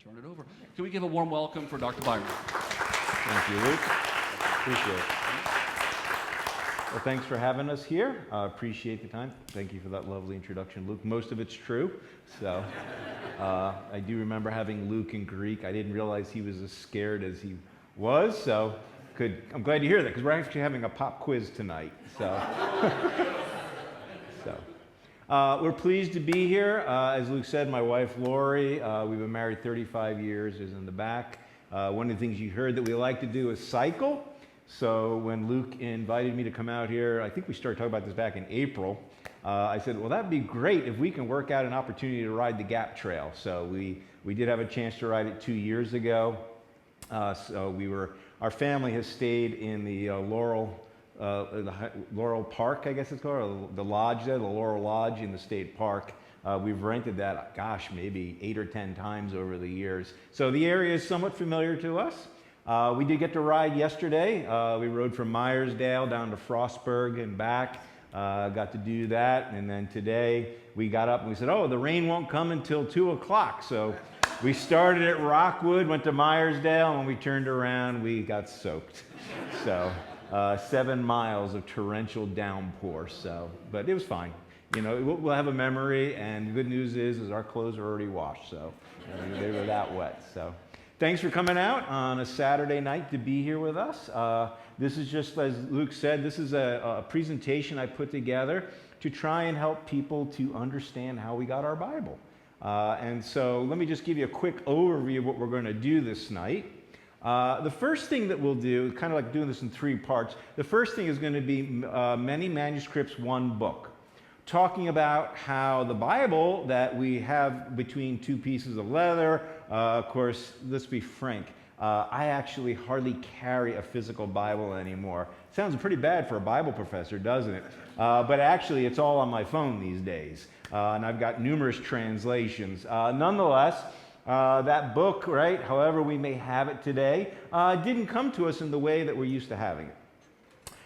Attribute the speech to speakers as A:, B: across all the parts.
A: turn it over. Can we give a warm welcome for Dr. Byron?
B: Thank you, Luke. Appreciate it. Well, thanks for having us here. Appreciate the time. Thank you for that lovely introduction, Luke. Most of it's true. So I do remember having Luke in Greek. I didn't realize he was as scared as he was. So I'm glad to hear that, because we're actually having a pop quiz tonight. We're pleased to be here. As Luke said, my wife Lori, we've been married 35 years, is in the back. One of the things you heard that we like to do is cycle. So when Luke invited me to come out here, I think we started talking about this back in April, I said, well, that'd be great if we can work out an opportunity to ride the Gap Trail. So we did have a chance to ride it 2 years ago. Our family has stayed in the Laurel Park, I guess it's called, or the lodge there, the Laurel Lodge in the state park. We've rented that, gosh, maybe 8 or 10 times over the years. So the area is somewhat familiar to us. We did get to ride yesterday. We rode from Myersdale down to Frostburg and back. Got to do that. And then today we got up and we said, oh, the rain won't come until 2 o'clock. So we started at Rockwood, went to Myersdale, and when we turned around, we got soaked. So 7 miles of torrential downpour. But it was fine. You know, we'll have a memory, and the good news is our clothes are already washed. So they were that wet. So thanks for coming out on a Saturday night to be here with us. This is just, as Luke said, this is a presentation I put together to try and help people to understand how we got our Bible. And so let me just give you a quick overview of what we're going to do this night. The first thing that we'll do, kind of like doing this in 3 parts, the first thing is going to be many manuscripts, one book, talking about how the Bible that we have between 2 pieces of leather, of course, let's be frank, I actually hardly carry a physical Bible anymore. Sounds pretty bad for a Bible professor, doesn't it? But actually, it's all on my phone these days, and I've got numerous translations. Nonetheless, that book, right, however we may have it today, didn't come to us in the way that we're used to having it.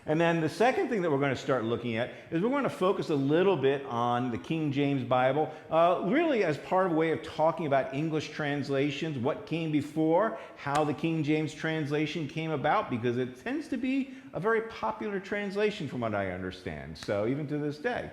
B: And then the second thing that we're going to start looking at is we're going to focus a little bit on the King James Bible, really as part of a way of talking about English translations, what came before, how the King James translation came about, because it tends to be a very popular translation from what I understand, so even to this day.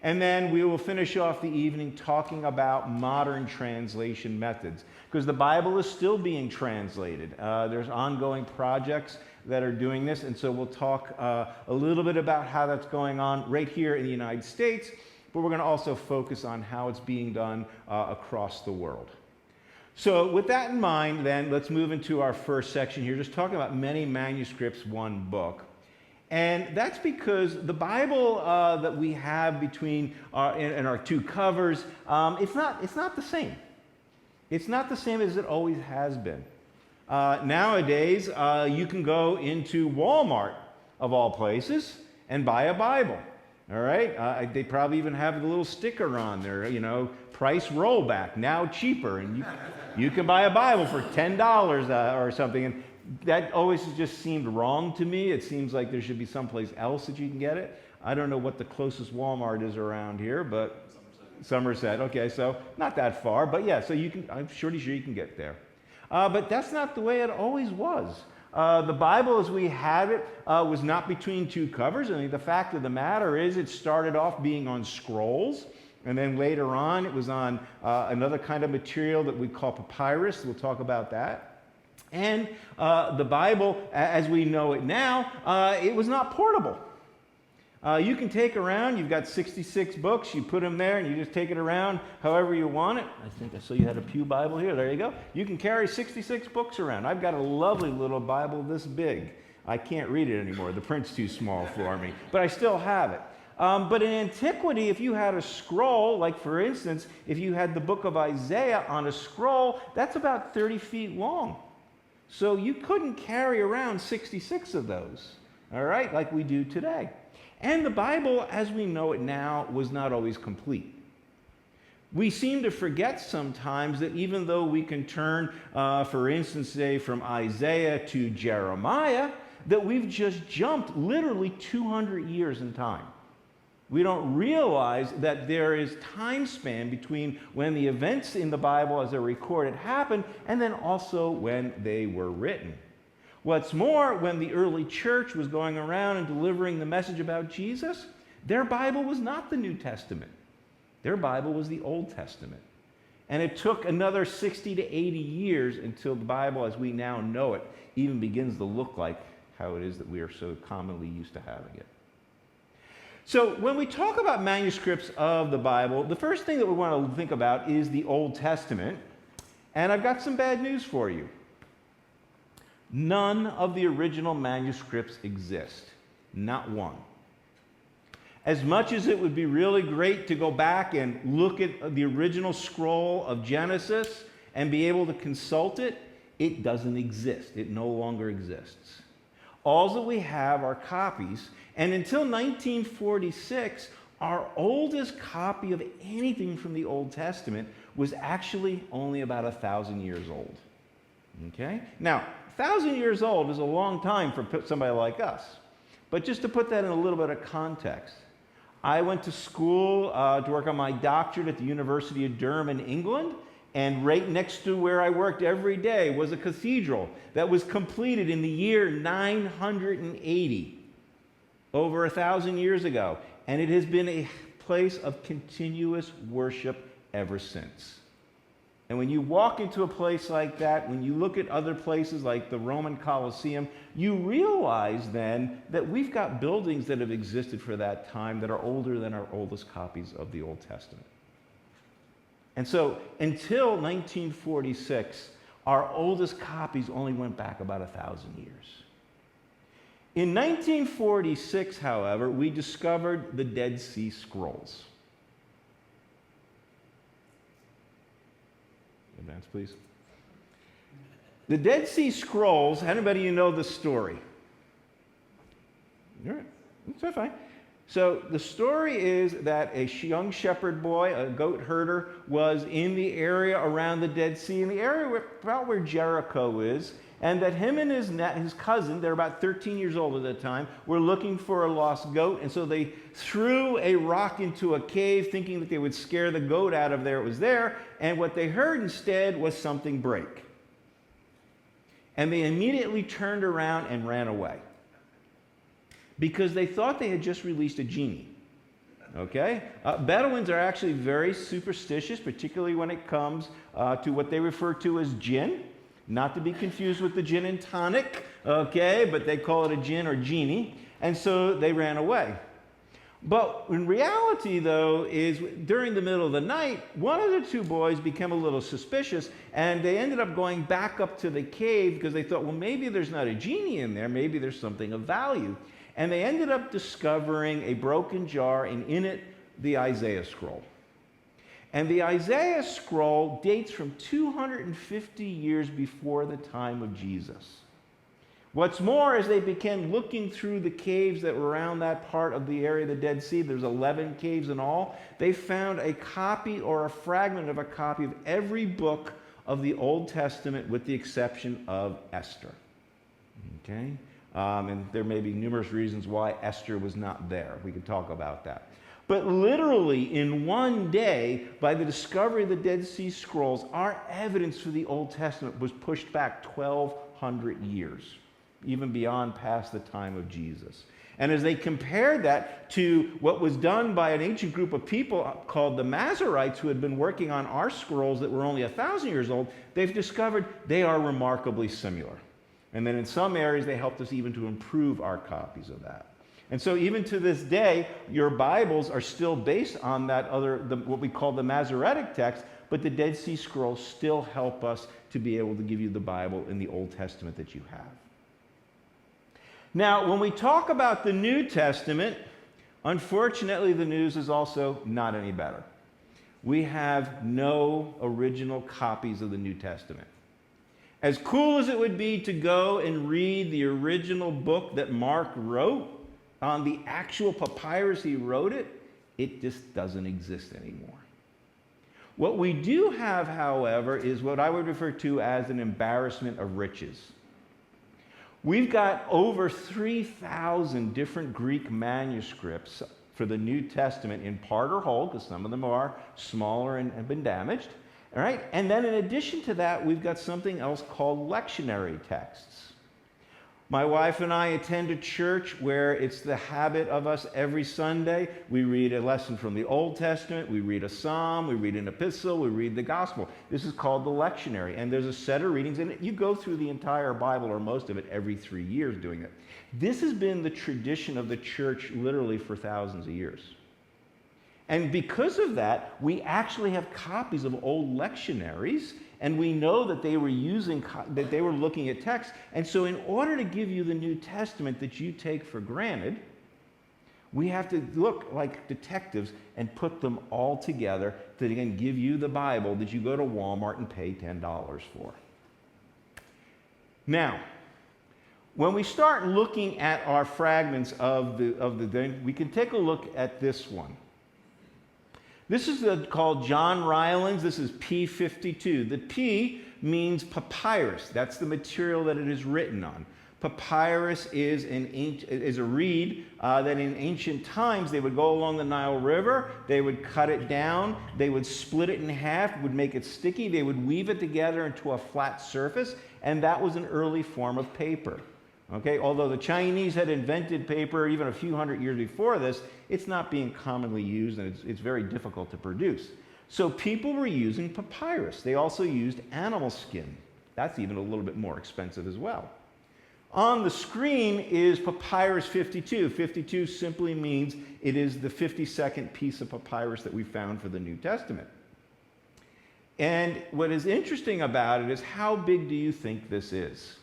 B: And then we will finish off the evening talking about modern translation methods, because the Bible is still being translated. There's ongoing projects that are doing this, and so we'll talk a little bit about how that's going on right here in the United States, but we're going to also focus on how it's being done across the world. So with that in mind, then, let's move into our first section here, just talking about many manuscripts, one book. And that's because the Bible that we have between in our 2 covers, it's not the same. It's not the same as it always has been. Nowadays, you can go into Walmart, of all places, and buy a Bible. All right? They probably even have the little sticker on there, you know, price rollback, now cheaper. And you can buy a Bible for $10 or something. And that always just seemed wrong to me. It seems like there should be someplace else that you can get it. I don't know what the closest Walmart is around here, but Somerset. Okay, so not that far. But yeah, so you can, I'm pretty sure you can get there. But that's not the way it always was. The Bible as we have it was not between 2 covers. I mean, the fact of the matter is it started off being on scrolls, and then later on it was on another kind of material that we call papyrus. We'll talk about that. And the Bible, as we know it now, it was not portable. You can take around, you've got 66 books, you put them there and you just take it around however you want it. I think I saw you had a pew Bible here, there you go. You can carry 66 books around. I've got a lovely little Bible this big. I can't read it anymore, the print's too small for me, but I still have it. But in antiquity, if you had a scroll, like for instance, if you had the book of Isaiah on a scroll, that's about 30 feet long. So you couldn't carry around 66 of those, all right, like we do today. And the Bible, as we know it now, was not always complete. We seem to forget sometimes that even though we can turn, for instance, say from Isaiah to Jeremiah, that we've just jumped literally 200 years in time. We don't realize that there is time span between when the events in the Bible as they're recorded happened and then also when they were written. What's more, when the early church was going around and delivering the message about Jesus, their Bible was not the New Testament. Their Bible was the Old Testament. And it took another 60 to 80 years until the Bible, as we now know it, even begins to look like how it is that we are so commonly used to having it. So when we talk about manuscripts of the Bible, the first thing that we want to think about is the Old Testament. And I've got some bad news for you. None of the original manuscripts exist. Not one. As much as it would be really great to go back and look at the original scroll of Genesis and be able to consult it, it doesn't exist. It no longer exists. All that we have are copies, and until 1946, our oldest copy of anything from the Old Testament was actually only about 1,000 years old. Okay? Now, 1,000 years old is a long time for somebody like us. But just to put that in a little bit of context, I went to school to work on my doctorate at the University of Durham in England, and right next to where I worked every day was a cathedral that was completed in the year 980, over 1,000 years ago. And it has been a place of continuous worship ever since. And when you walk into a place like that, when you look at other places like the Roman Colosseum, you realize then that we've got buildings that have existed for that time that are older than our oldest copies of the Old Testament. And so until 1946, our oldest copies only went back about 1,000 years. In 1946, however, we discovered the Dead Sea Scrolls. Advance, please. The Dead Sea Scrolls, anybody you know the story? All right, that's fine. So the story is that a young shepherd boy, a goat herder, was in the area around the Dead Sea, in the area about where Jericho is, and that him and his cousin, they're about 13 years old at the time, were looking for a lost goat, and so they threw a rock into a cave thinking that they would scare the goat out of there. It was there, and what they heard instead was something break. And they immediately turned around and ran away because they thought they had just released a genie. Okay? Bedouins are actually very superstitious, particularly when it comes to what they refer to as jinn. Not to be confused with the gin and tonic, okay? But they call it a jinn or genie. And so they ran away. But in reality, though, is during the middle of the night, one of the two boys became a little suspicious, and they ended up going back up to the cave because they thought, well, maybe there's not a genie in there. Maybe there's something of value. And they ended up discovering a broken jar, and in it, the Isaiah scroll. And the Isaiah scroll dates from 250 years before the time of Jesus. What's more, as they began looking through the caves that were around that part of the area of the Dead Sea, there's 11 caves in all, they found a copy or a fragment of a copy of every book of the Old Testament with the exception of Esther. Okay? And there may be numerous reasons why Esther was not there. We could talk about that. But literally in one day, by the discovery of the Dead Sea Scrolls, our evidence for the Old Testament was pushed back 1,200 years, even beyond past the time of Jesus. And as they compared that to what was done by an ancient group of people called the Masoretes, who had been working on our scrolls that were only 1,000 years old, they've discovered they are remarkably similar. And then in some areas, they helped us even to improve our copies of that. And so even to this day, your Bibles are still based on that what we call the Masoretic text, but the Dead Sea Scrolls still help us to be able to give you the Bible in the Old Testament that you have. Now, when we talk about the New Testament, unfortunately, the news is also not any better. We have no original copies of the New Testament. As cool as it would be to go and read the original book that Mark wrote, on the actual papyrus he wrote it, it just doesn't exist anymore. What we do have, however, is what I would refer to as an embarrassment of riches. We've got over 3,000 different Greek manuscripts for the New Testament in part or whole, because some of them are smaller and have been damaged. All right? And then in addition to that, we've got something else called lectionary texts. My wife and I attend a church where it's the habit of us every Sunday. We read a lesson from the Old Testament, we read a psalm, we read an epistle, we read the gospel. This is called the lectionary, and there's a set of readings, and you go through the entire Bible, or most of it, every 3 years doing it. This has been the tradition of the church literally for thousands of years. And because of that, we actually have copies of old lectionaries, and we know that they were looking at text. And so in order to give you the New Testament that you take for granted, we have to look like detectives and put them all together to again give you the Bible that you go to Walmart and pay $10 for. Now, when we start looking at our fragments of the thing, we can take a look at this one. This is called John Rylands. This is P52. The P means papyrus. That's the material that it is written on. Papyrus is a reed that in ancient times they would go along the Nile River, they would cut it down, they would split it in half, would make it sticky, they would weave it together into a flat surface, and that was an early form of paper. Okay, although the Chinese had invented paper even a few hundred years before this, it's not being commonly used, and it's very difficult to produce. So people were using papyrus. They also used animal skin. That's even a little bit more expensive as well. On the screen is Papyrus 52. 52 simply means it is the 52nd piece of papyrus that we found for the New Testament. And what is interesting about it is, how big do you think this is?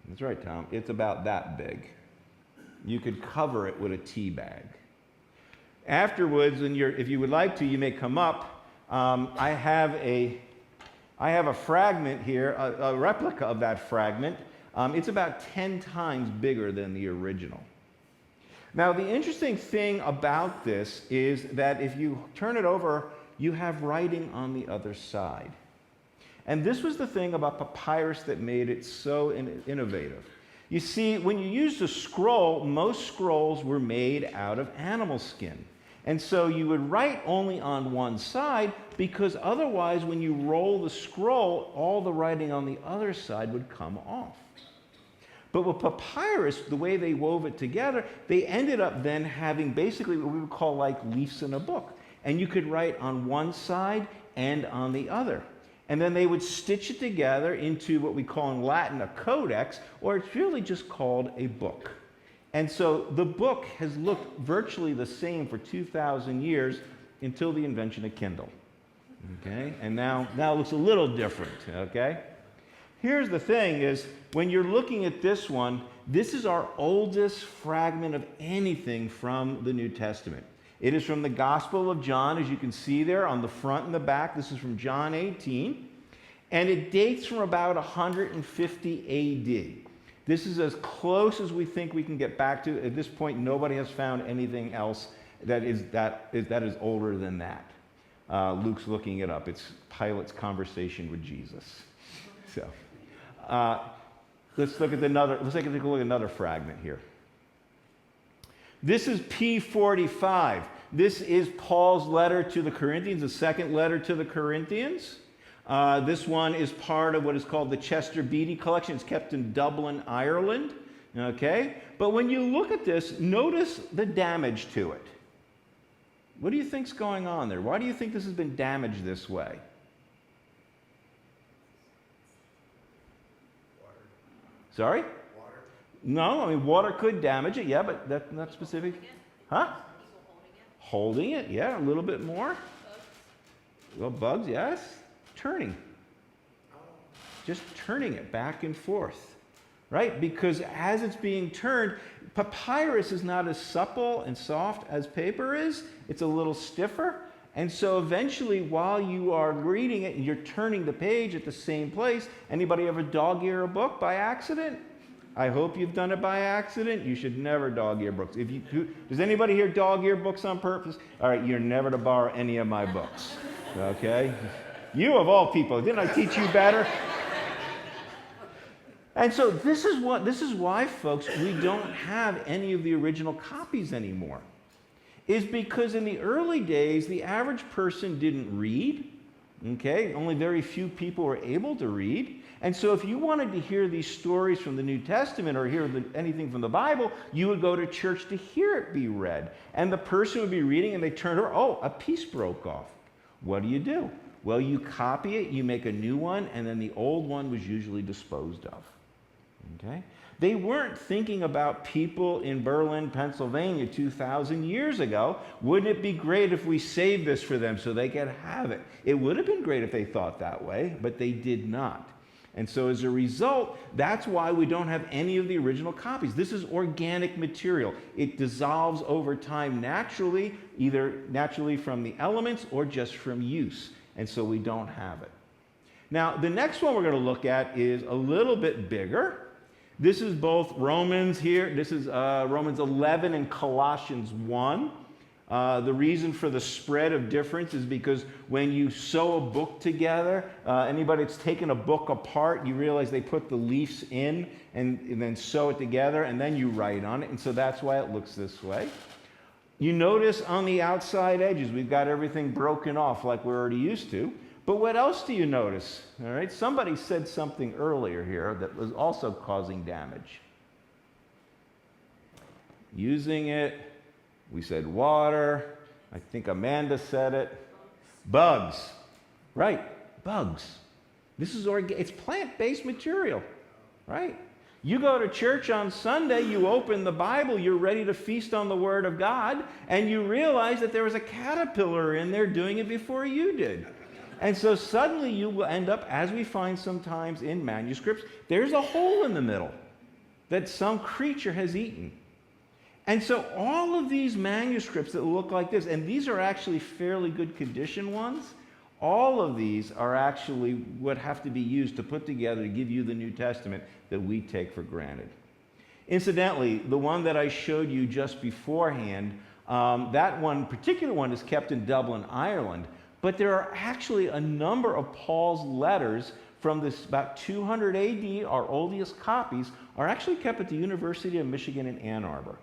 B: That's right, Tom. It's about that big. You could cover it with a tea bag. Afterwards, if you would like to, you may come up. I have a fragment here, a replica of that fragment. It's about 10 times bigger than the original. Now, the interesting thing about this is that if you turn it over, you have writing on the other side. And this was the thing about papyrus that made it so innovative. You see, when you used a scroll, most scrolls were made out of animal skin. And so you would write only on one side, because otherwise when you roll the scroll, all the writing on the other side would come off. But with papyrus, the way they wove it together, they ended up then having basically what we would call like leaves in a book. And you could write on one side and on the other. And then they would stitch it together into what we call in Latin a codex, or it's really just called a book. And so the book has looked virtually the same for 2,000 years until the invention of Kindle. Okay? And now it looks a little different. Okay? Here's the thing is, when you're looking at this one, this is our oldest fragment of anything from the New Testament. It is from the Gospel of John, as you can see there on the front and the back. This is from John 18. And it dates from about 150 AD. This is as close as we think we can get back to. At this point, nobody has found anything else that is older than that. Luke's looking it up. It's Pilate's conversation with Jesus. So let's take a look at another fragment here. This is P45. This is Paul's letter to the Corinthians, the second letter to the Corinthians. This one is part of what is called the Chester Beatty collection. It's kept in Dublin, Ireland. Okay? But when you look at this, notice the damage to it. What do you think's going on there? Why do you think this has been damaged this way?
C: Water.
B: Sorry?
C: Water.
B: No, I mean, water could damage it, yeah, but that's not specific. Huh? Holding it, yeah, a little bit more. Well, bugs, yes. Turning. Just turning it back and forth, right? Because as it's being turned, papyrus is not as supple and soft as paper is. It's a little stiffer. And so eventually, while you are reading it and you're turning the page at the same place, anybody ever dog-ear a book by accident? I hope you've done it by accident. You should never dog-ear books. Does anybody here dog-ear books on purpose? All right, you're never to borrow any of my books, okay? You of all people, didn't I teach you better? And so this is why, folks, we don't have any of the original copies anymore. Is because in the early days, the average person didn't read. Okay, only very few people were able to read. And so if you wanted to hear these stories from the New Testament or hear anything from the Bible, you would go to church to hear it be read. And the person would be reading and they turned over, oh, a piece broke off. What do? Well, you copy it, you make a new one, and then the old one was usually disposed of. Okay? They weren't thinking about people in Berlin, Pennsylvania 2,000 years ago. Wouldn't it be great if we saved this for them so they could have it? It would have been great if they thought that way, but they did not. And so as a result, that's why we don't have any of the original copies. This is organic material. It dissolves over time naturally, either naturally from the elements or just from use. And so we don't have it. Now, the next one we're going to look at is a little bit bigger. This is both Romans here. This is Romans 11 and Colossians 1. The reason for the spread of difference is because when you sew a book together, anybody that's taken a book apart, you realize they put the leaves in and then sew it together, and then you write on it. And so that's why it looks this way. You notice on the outside edges, we've got everything broken off like we're already used to. But what else do you notice? All right, somebody said something earlier here that was also causing damage. Using it, we said water. I think Amanda said it. Bugs. Right, bugs. This is it's plant-based material, right? You go to church on Sunday, you open the Bible, you're ready to feast on the Word of God, and you realize that there was a caterpillar in there doing it before you did. And so suddenly you will end up, as we find sometimes in manuscripts, there's a hole in the middle that some creature has eaten. And so all of these manuscripts that look like this, and these are actually fairly good condition ones, all of these are actually what have to be used to put together to give you the New Testament that we take for granted. Incidentally, the one that I showed you just beforehand, that one, particular one, is kept in Dublin, Ireland. But there are actually a number of Paul's letters from this about 200 AD, our oldest copies, are actually kept at the University of Michigan in Ann Arbor.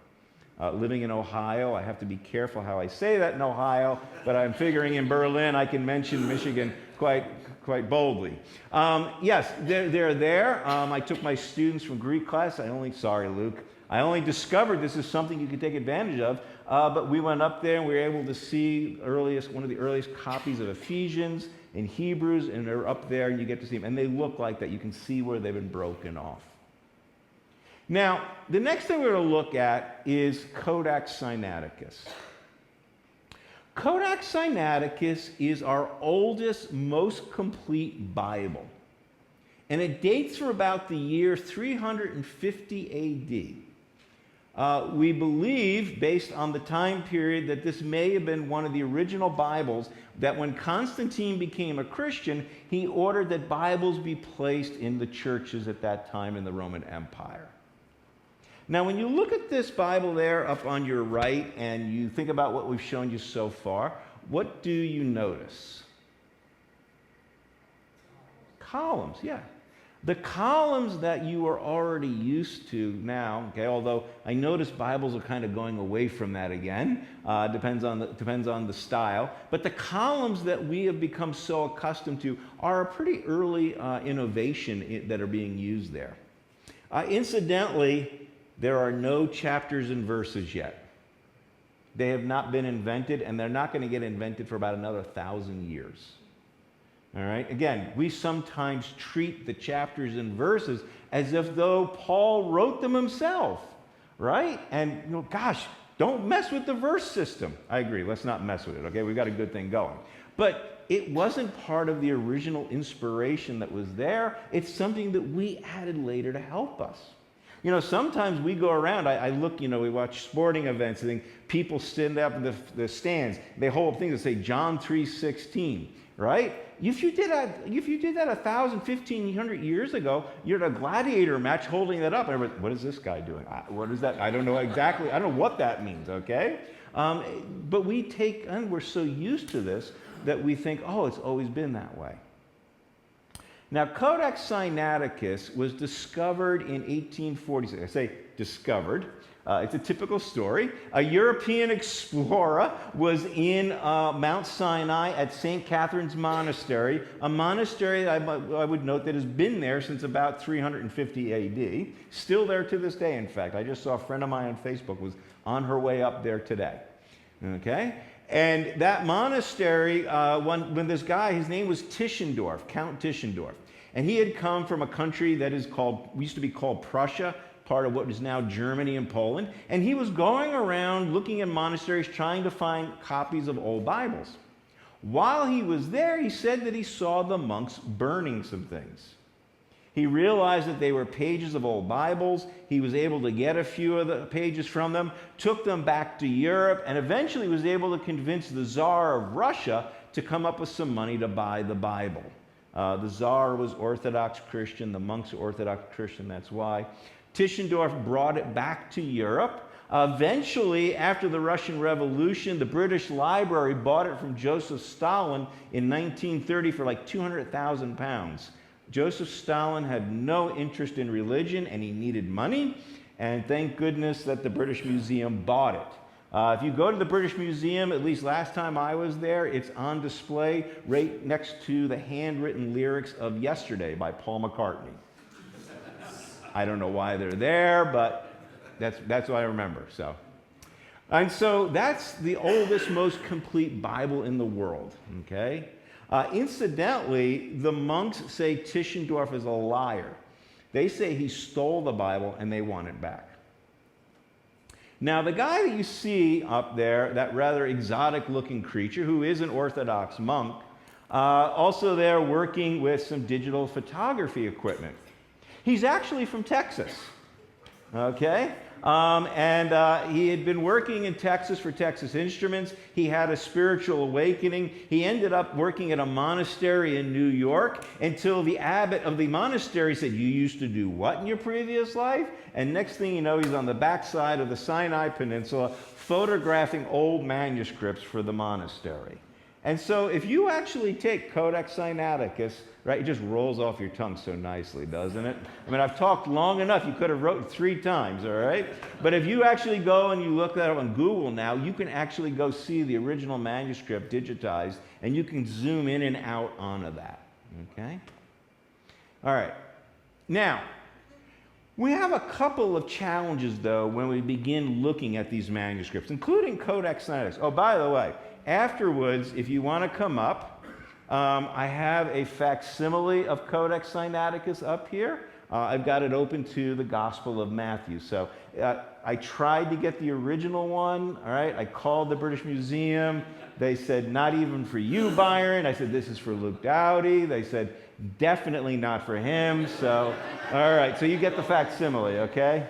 B: Living in Ohio, I have to be careful how I say that in Ohio, but I'm figuring in Berlin I can mention Michigan quite boldly. Yes, they're there. I took my students from Greek class. Sorry, Luke. I only discovered this is something you could take advantage of, but we went up there and we were able to see one of the earliest copies of Ephesians and Hebrews, and they're up there and you get to see them. And they look like that. You can see where they've been broken off. Now, the next thing we're going to look at is Codex Sinaiticus. Codex Sinaiticus is our oldest, most complete Bible. And it dates from about the year 350 AD. We believe, based on the time period, that this may have been one of the original Bibles that when Constantine became a Christian, he ordered that Bibles be placed in the churches at that time in the Roman Empire. Now, when you look at this Bible there up on your right and you think about what we've shown you so far, what do you notice? Columns, yeah. The columns that you are already used to now, okay, although I notice Bibles are kind of going away from that again, depends on the style, but the columns that we have become so accustomed to are a pretty early innovation that are being used there. Incidentally, there are no chapters and verses yet. They have not been invented, and they're not going to get invented for about another 1,000 years. All right? Again, we sometimes treat the chapters and verses as if though Paul wrote them himself, right? And, gosh, don't mess with the verse system. I agree. Let's not mess with it, okay? We've got a good thing going. But it wasn't part of the original inspiration that was there. It's something that we added later to help us. Sometimes we go around, I look, we watch sporting events, and people stand up in the stands. They hold things that say John 3:16, right? If you did that 1,000, 1,500 years ago, you're at a gladiator match holding that up. And everybody, what is this guy doing? What is that? I don't know exactly. I don't know what that means, okay? But we're so used to this that we think, oh, it's always been that way. Now, Codex Sinaiticus was discovered in 1846. I say discovered. It's a typical story. A European explorer was in Mount Sinai at St. Catherine's Monastery, a monastery I would note that has been there since about 350 AD. Still there to this day, in fact. I just saw a friend of mine on Facebook was on her way up there today. Okay? And that monastery, when this guy, his name was Tischendorf, Count Tischendorf, and he had come from a country that used to be called Prussia, part of what is now Germany and Poland, and he was going around looking at monasteries trying to find copies of old Bibles. While he was there, he said that he saw the monks burning some things. He realized that they were pages of old Bibles. He was able to get a few of the pages from them, took them back to Europe, and eventually was able to convince the Tsar of Russia to come up with some money to buy the Bible. The Tsar was Orthodox Christian, the monks were Orthodox Christian, that's why. Tischendorf brought it back to Europe. Eventually, after the Russian Revolution, the British Library bought it from Joseph Stalin in 1930 for like 200,000 pounds. Joseph Stalin had no interest in religion and he needed money, and thank goodness that the British Museum bought it. If you go to the British Museum, at least last time I was there, it's on display right next to the handwritten lyrics of Yesterday by Paul McCartney. I don't know why they're there, but that's what I remember. And so that's the oldest, most complete Bible in the world, okay? Incidentally, the monks say Tischendorf is a liar. They say he stole the Bible and they want it back. Now, the guy that you see up there, that rather exotic-looking creature, who is an Orthodox monk, also there working with some digital photography equipment. He's actually from Texas, okay? He had been working in Texas for Texas Instruments. He had a spiritual awakening. He ended up working at a monastery in New York until the abbot of the monastery said, "You used to do what in your previous life?" And next thing you know, he's on the backside of the Sinai Peninsula photographing old manuscripts for the monastery. And so if you actually take Codex Sinaiticus, right, it just rolls off your tongue so nicely, doesn't it? I mean, I've talked long enough. You could have wrote 3 times, all right? But if you actually go and you look that up on Google now, you can actually go see the original manuscript digitized, and you can zoom in and out onto that, okay? All right. Now, we have a couple of challenges, though, when we begin looking at these manuscripts, including Codex Sinaiticus. Oh, by the way, afterwards, if you want to come up, I have a facsimile of Codex Sinaiticus up here. I've got it open to the Gospel of Matthew. So I tried to get the original one, all right? I called the British Museum. They said, "Not even for you, Byron." I said, "This is for Luke Dowdy." They said, "Definitely not for him." So, all right, so you get the facsimile, okay?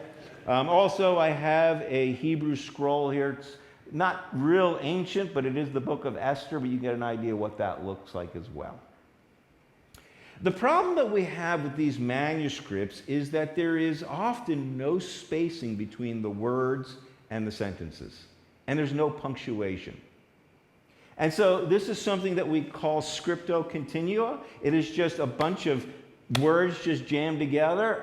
B: Also, I have a Hebrew scroll here. It's not real ancient, but it is the book of Esther, but you get an idea what that looks like as well. The problem that we have with these manuscripts is that there is often no spacing between the words and the sentences, and there's no punctuation. And so this is something that we call scripto continua. It is just a bunch of words just jammed together,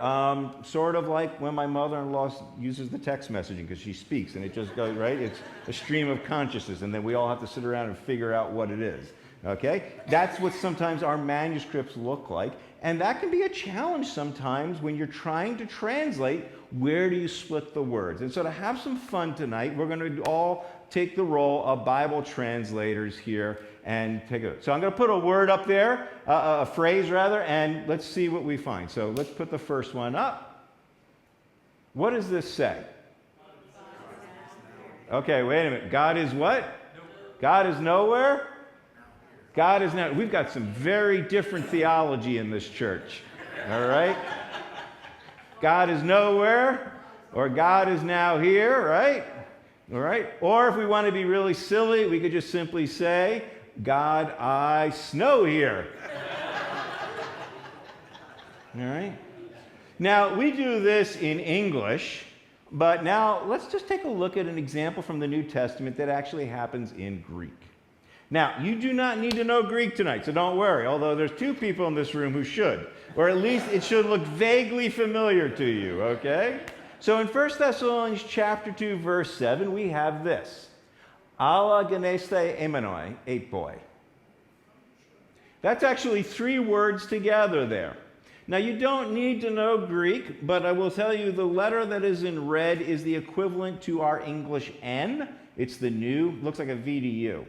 B: sort of like when my mother-in-law uses the text messaging because she speaks and it just goes, right? It's a stream of consciousness, and then we all have to sit around and figure out what it is, okay? That's what sometimes our manuscripts look like, and that can be a challenge sometimes when you're trying to translate. Where do you split the words? And so to have some fun tonight, we're going to all take the role of Bible translators here and take it. So I'm going to put a word up there, a phrase rather, and let's see what we find. So let's put the first one up. What does this say? Okay, wait a minute. God is what? God is nowhere? God is not. We've got some very different theology in this church. All right? God is nowhere, or God is now here, right? All right? Or if we want to be really silly, we could just simply say, "God, I snow here." All right? Now, we do this in English, but now let's just take a look at an example from the New Testament that actually happens in Greek. Now, you do not need to know Greek tonight, so don't worry, although there's 2 people in this room who should, or at least it should look vaguely familiar to you, okay? So in 1 Thessalonians chapter 2, verse 7, we have this. Alla geneste emenoi, boy. That's actually 3 words together there. Now, you don't need to know Greek, but I will tell you the letter that is in red is the equivalent to our English N. It's the new, looks like a V to U.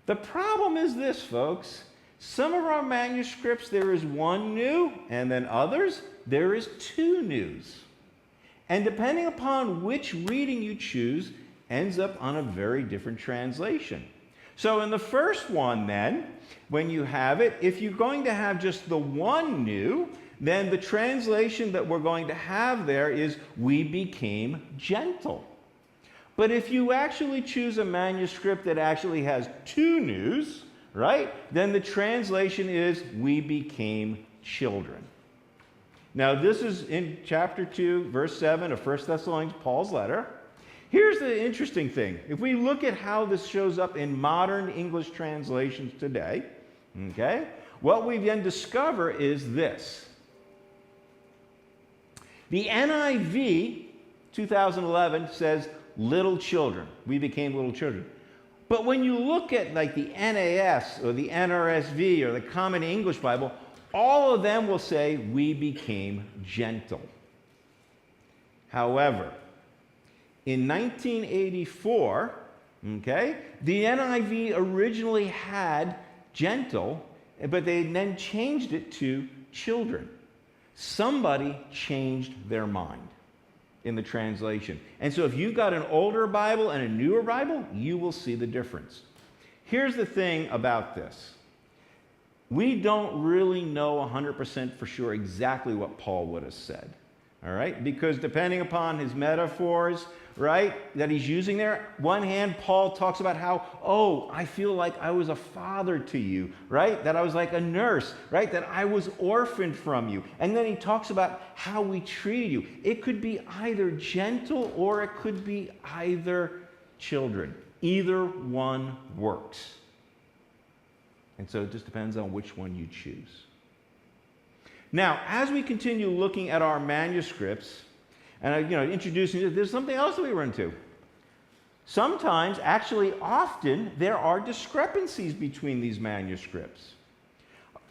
B: The problem is this, folks. Some of our manuscripts, there is 1 new, and then others, there is 2 news. And depending upon which reading you choose, ends up on a very different translation. So in the first one then, when you have it, if you're going to have just the 1 new, then the translation that we're going to have there is, we became gentle. But if you actually choose a manuscript that actually has 2 news, right, then the translation is, we became children. Now, this is in chapter 2, verse 7 of 1 Thessalonians, Paul's letter. Here's the interesting thing. If we look at how this shows up in modern English translations today, okay, what we then discover is this. The NIV 2011 says, little children. We became little children. But when you look at like the NAS or the NRSV or the Common English Bible, all of them will say, we became gentle. However, in 1984, okay, the NIV originally had gentle, but they then changed it to children. Somebody changed their mind in the translation. And so if you've got an older Bible and a newer Bible, you will see the difference. Here's the thing about this. We don't really know 100% for sure exactly what Paul would have said. All right? Because depending upon his metaphors, right, that he's using there, one hand, Paul talks about how, oh, I feel like I was a father to you, right? That I was like a nurse, right? That I was orphaned from you. And then he talks about how we treated you. It could be either gentle or it could be either children. Either one works. And so it just depends on which one you choose. Now, as we continue looking at our manuscripts, and introducing, there's something else that we run into. Sometimes, actually often, there are discrepancies between these manuscripts.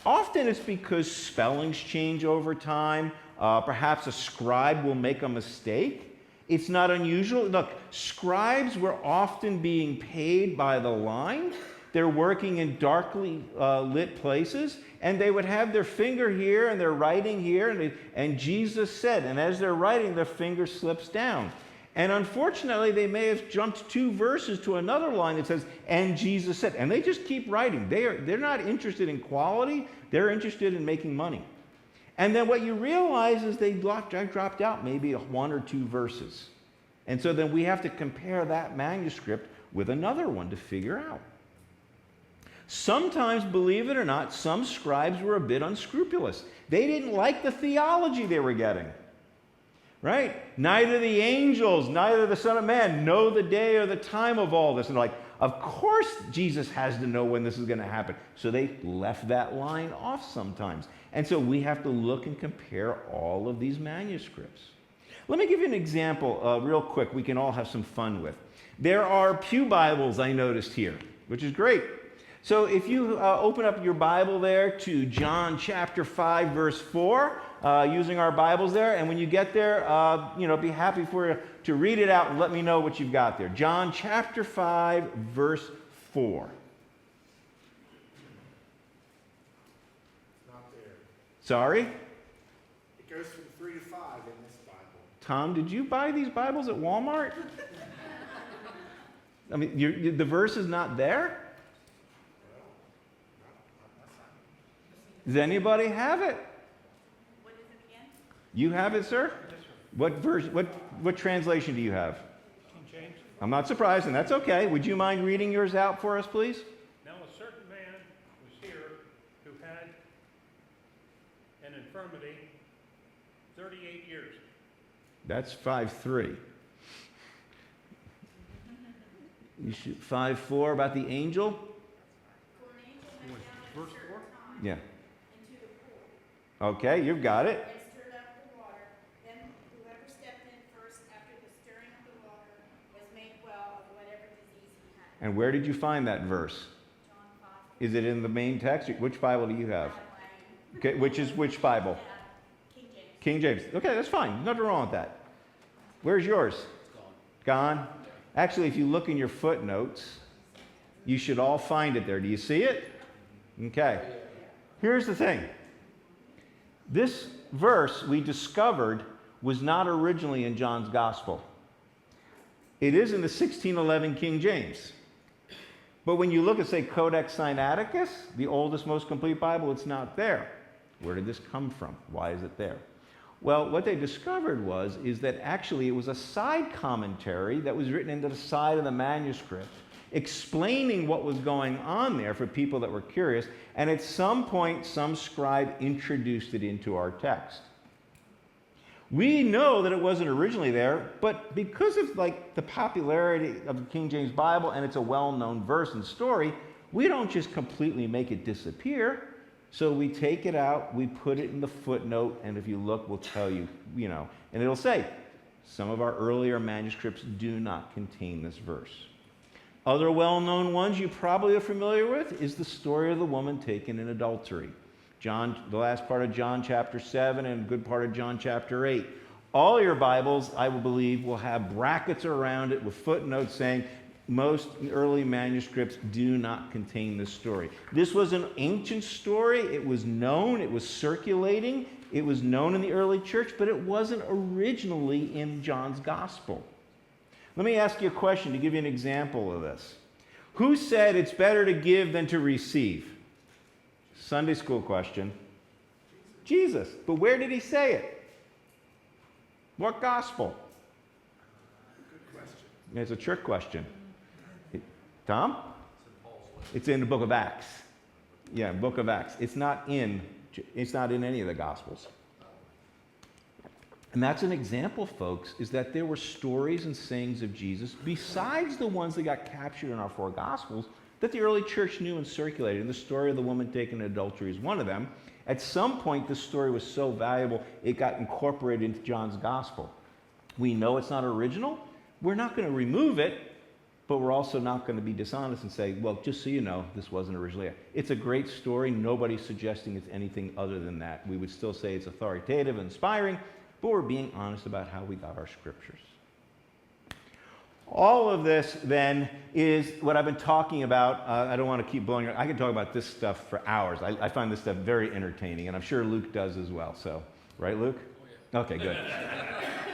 B: Often it's because spellings change over time. Perhaps a scribe will make a mistake. It's not unusual. Look, scribes were often being paid by the line. They're working in darkly lit places, and they would have their finger here and they're writing here, and Jesus said, and as they're writing, their finger slips down. And unfortunately, they may have jumped 2 verses to another line that says, and Jesus said, and they just keep writing. They're not interested in quality, they're interested in making money. And then what you realize is they dropped out maybe 1 or 2 verses. And so then we have to compare that manuscript with another one to figure out. Sometimes, believe it or not, some scribes were a bit unscrupulous. They didn't like the theology they were getting. Right? Neither the angels, neither the Son of Man know the day or the time of all this. And like, of course Jesus has to know when this is going to happen. So they left that line off sometimes. And so we have to look and compare all of these manuscripts. Let me give you an example real quick we can all have some fun with. There are pew Bibles I noticed here, which is great. So if you open up your Bible there to John chapter 5, verse 4, using our Bibles there, and when you get there, be happy for you to read it out and let me know what you've got there. John chapter 5, verse 4.
C: Not there.
B: Sorry?
C: It goes from 3 to 5 in this Bible.
B: Tom, did you buy these Bibles at Walmart? I mean, the verse is not there? Does anybody have it?
D: What is it again?
B: You have it, sir?
C: Yes, sir.
B: What verse? What translation do you have?
C: King James.
B: I'm not surprised, and that's okay. Would you mind reading yours out for us, please?
E: Now a certain man was here who had an infirmity 38 years.
B: That's 5:3. 5:4 about the angel. Yeah.
D: into the pool
B: Okay, you've got it.
D: and stirred up the water. Then whoever stepped in first after the stirring of the water was made well of whatever disease he had.
B: And where did you find that verse?
D: John 5.
B: Is it in the main text? Which Bible do you have? Okay, which Bible?
D: King James.
B: King James. Okay, that's fine. Nothing wrong with that. Where's yours? Gone? Actually, if you look in your footnotes, you should all find it there. Do you see it? Okay. Here's the thing. This verse we discovered was not originally in John's Gospel. It is in the 1611 King James. But when you look at, say, Codex Sinaiticus, the oldest, most complete Bible, it's not there. Where did this come from? Why is it there? Well, what they discovered is that actually it was a side commentary that was written into the side of the manuscript, explaining what was going on there for people that were curious, and at some point, some scribe introduced it into our text. We know that it wasn't originally there, but because of the popularity of the King James Bible and it's a well-known verse and story, we don't just completely make it disappear. So we take it out, we put it in the footnote, and if you look, we'll tell you, and it'll say, some of our earlier manuscripts do not contain this verse. Other well-known ones you probably are familiar with is the story of the woman taken in adultery. The last part of John chapter 7 and a good part of John chapter 8. All your Bibles, I believe, will have brackets around it with footnotes saying, most early manuscripts do not contain this story. This was an ancient story. It was known. It was circulating. It was known in the early church, but it wasn't originally in John's Gospel. Let me ask you a question to give you an example of this. Who said it's better to give than to receive? Sunday school question. Jesus. But where did he say it? What gospel?
C: Good question.
B: It's a trick question. Tom? It's in the book of Acts. Yeah, book of Acts. It's not in any of the Gospels. And that's an example, folks, is that there were stories and sayings of Jesus besides the ones that got captured in our four Gospels that the early church knew and circulated. And the story of the woman taken in adultery is one of them. At some point, this story was so valuable, it got incorporated into John's Gospel. We know it's not original. We're not going to remove it. But we're also not going to be dishonest and say, well, just so you know, this wasn't originally. It's a great story. Nobody's suggesting it's anything other than that. We would still say it's authoritative and inspiring, but we're being honest about how we got our scriptures. All of this, then, is what I've been talking about. I don't want to keep blowing. I can talk about this stuff for hours. I find this stuff very entertaining, and I'm sure Luke does as well. So, right, Luke? Oh, yeah. Okay, good.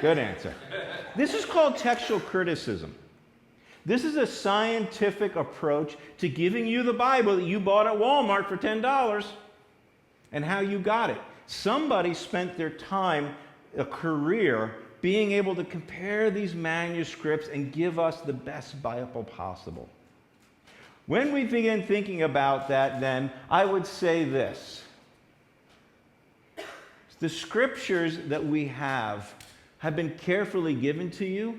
B: Good answer. This is called textual criticism. This is a scientific approach to giving you the Bible that you bought at Walmart for $10 and how you got it. Somebody spent their time, a career, being able to compare these manuscripts and give us the best Bible possible. When we begin thinking about that, then, I would say this. The scriptures that we have been carefully given to you.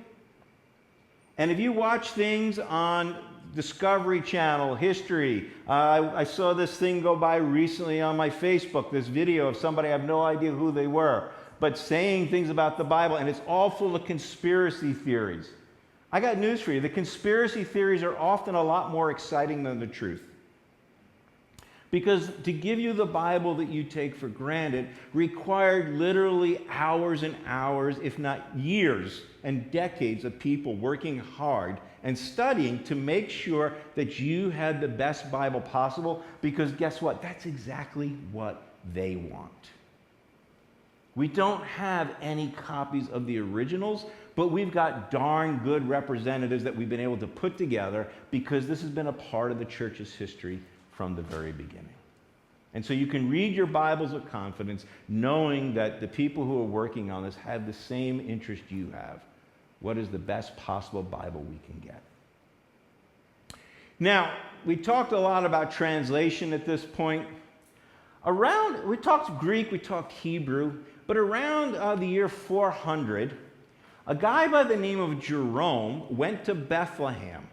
B: And if you watch things on Discovery Channel, History, I saw this thing go by recently on my Facebook, this video of somebody, I have no idea who they were, but saying things about the Bible, and it's all full of conspiracy theories. I got news for you. The conspiracy theories are often a lot more exciting than the truth. Because to give you the Bible that you take for granted required literally hours and hours, if not years and decades of people working hard and studying to make sure that you had the best Bible possible, because guess what? That's exactly what they want. We don't have any copies of the originals, but we've got darn good representatives that we've been able to put together because this has been a part of the church's history from the very beginning. And so you can read your Bibles with confidence, knowing that the people who are working on this have the same interest you have. What is the best possible Bible we can get? Now, we talked a lot about translation at this point. We talked Greek, we talked Hebrew, but around the year 400, a guy by the name of Jerome went to Bethlehem.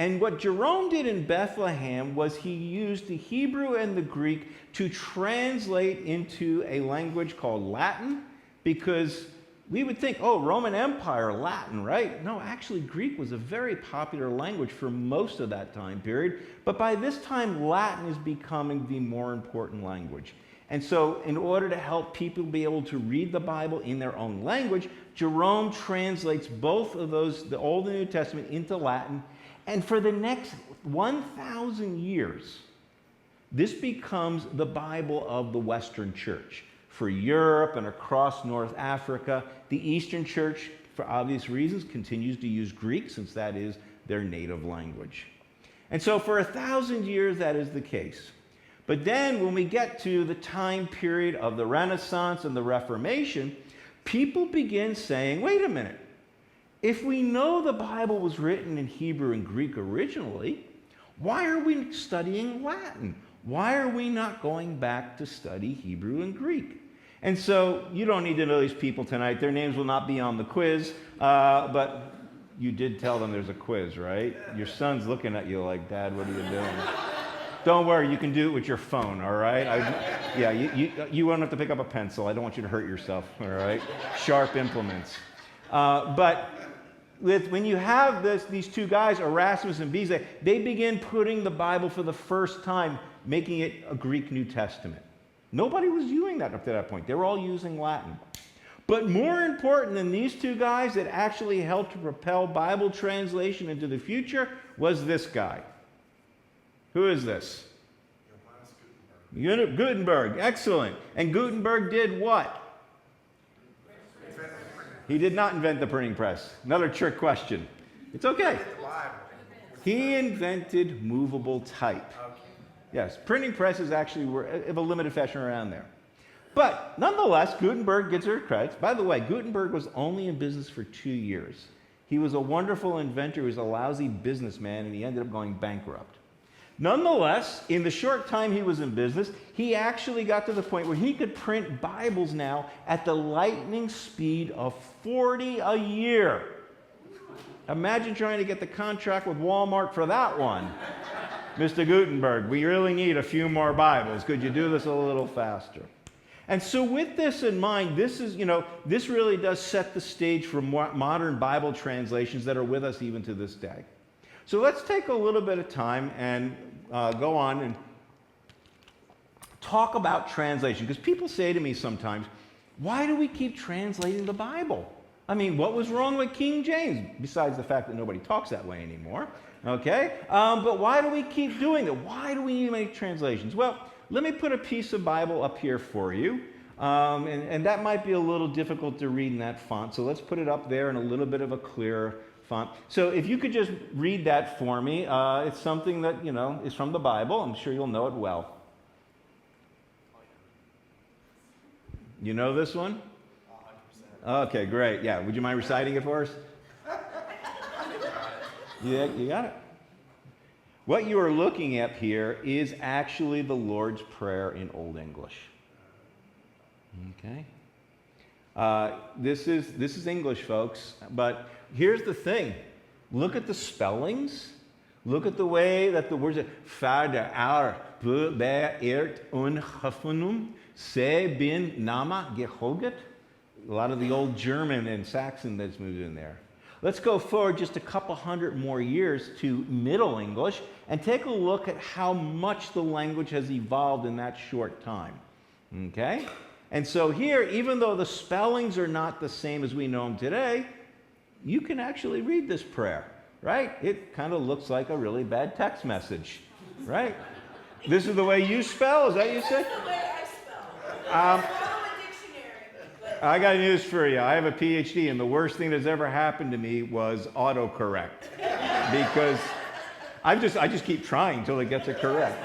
B: And what Jerome did in Bethlehem was he used the Hebrew and the Greek to translate into a language called Latin, because we would think, oh, Roman Empire, Latin, right? No, actually, Greek was a very popular language for most of that time period. But by this time, Latin is becoming the more important language. And so in order to help people be able to read the Bible in their own language, Jerome translates both of those, the Old and New Testament, into Latin. And for the next 1,000 years, this becomes the Bible of the Western Church. For Europe and across North Africa, the Eastern Church, for obvious reasons, continues to use Greek, since that is their native language. And so for 1,000 years, that is the case. But then when we get to the time period of the Renaissance and the Reformation, people begin saying, wait a minute, if we know the Bible was written in Hebrew and Greek originally, why are we studying Latin? Why are we not going back to study Hebrew and Greek? And so you don't need to know these people tonight. Their names will not be on the quiz, but you did tell them there's a quiz, right? Your son's looking at you like, Dad, what are you doing? Don't worry, you can do it with your phone, all right? You won't have to pick up a pencil. I don't want you to hurt yourself, all right? Sharp implements. But when you have these two guys, Erasmus and Beza, they begin putting the Bible for the first time, making it a Greek New Testament. Nobody was doing that up to that point. They were all using Latin. But more important than these two guys that actually helped to propel Bible translation into the future was this guy. Who is this? Gutenberg. Excellent. And Gutenberg did what? He did not invent the printing press. Another trick question. It's okay. He invented movable type. Yes, printing presses actually were of a limited fashion around there. But nonetheless, Gutenberg gets her credits. By the way, Gutenberg was only in business for 2 years. He was a wonderful inventor. He was a lousy businessman, and he ended up going bankrupt. Nonetheless, in the short time he was in business, he actually got to the point where he could print Bibles now at the lightning speed of 40 a year. Imagine trying to get the contract with Walmart for that one. Mr. Gutenberg, we really need a few more Bibles. Could you do this a little faster? And so with this in mind, this really does set the stage for modern Bible translations that are with us even to this day. So let's take a little bit of time and go on and talk about translation. Because people say to me sometimes, why do we keep translating the Bible? I mean, what was wrong with King James? Besides the fact that nobody talks that way anymore. Okay? But why do we keep doing that? Why do we need to make translations? Well, let me put a piece of Bible up here for you. And that might be a little difficult to read in that font. So let's put it up there in a little bit of a clearer font. So if you could just read that for me. It's something that, is from the Bible. I'm sure you'll know it well. You know this one? 100%. Okay, great. Yeah, would you mind reciting it for us? Yeah, you got it. What you are looking at here is actually the Lord's Prayer in Old English. Okay. This is English, folks. But here's the thing. Look at the spellings. Look at the way that the words are Vader, our, be, ert, ungefunum, se, bin, nama, gehoget. A lot of the old German and Saxon that's moved in there. Let's go forward just a couple hundred more years to Middle English and take a look at how much the language has evolved in that short time. Okay? And so here, even though the spellings are not the same as we know them today, you can actually read this prayer, right? It kind of looks like a really bad text message, right? This is the way you spell? Is that what you said?
D: That's the way I spell.
B: I got news for you. I have a PhD, and the worst thing that's ever happened to me was autocorrect. Because I just keep trying until it gets it correct.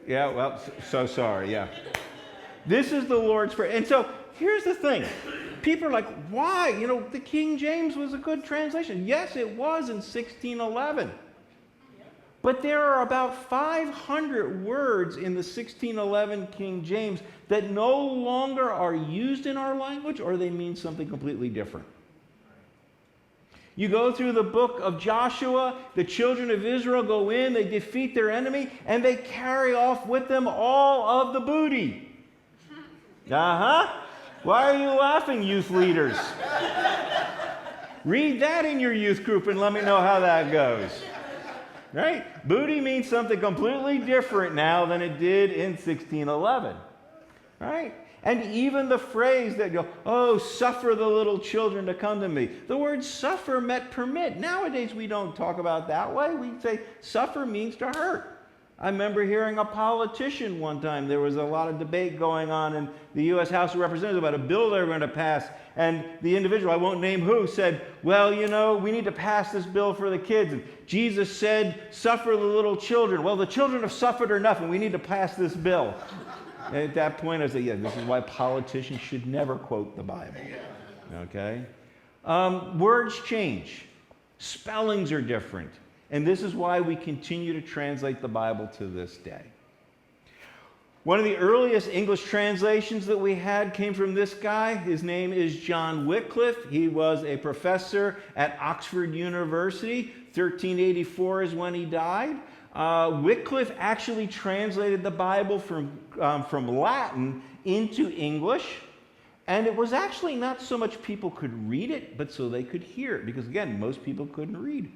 B: Yeah, well, so sorry, yeah. This is the Lord's Prayer. And so here's the thing. People are like, why? The King James was a good translation. Yes, it was in 1611. But there are about 500 words in the 1611 King James that no longer are used in our language, or they mean something completely different. You go through the book of Joshua, the children of Israel go in, they defeat their enemy, and they carry off with them all of the booty. Why are you laughing, youth leaders? Read that in your youth group and let me know how that goes. Right? Booty means something completely different now than it did in 1611. Right? And even the phrase that go, oh, suffer the little children to come to me. The word suffer meant permit. Nowadays we don't talk about it that way. We say suffer means to hurt. I remember hearing a politician one time. There was a lot of debate going on in the U.S. House of Representatives about a bill they were going to pass. And the individual, I won't name who, said, well, you know, we need to pass this bill for the kids. And Jesus said, suffer the little children. Well, the children have suffered enough, and we need to pass this bill. And at that point, I said, yeah, this is why politicians should never quote the Bible. Okay? Words change. Spellings are different. And this is why we continue to translate the Bible to this day. One of the earliest English translations that we had came from this guy. His name is John Wycliffe. He was a professor at Oxford University. 1384 is when he died. Wycliffe actually translated the Bible from Latin into English. And it was actually not so much people could read it, but so they could hear it. Because again, most people couldn't read.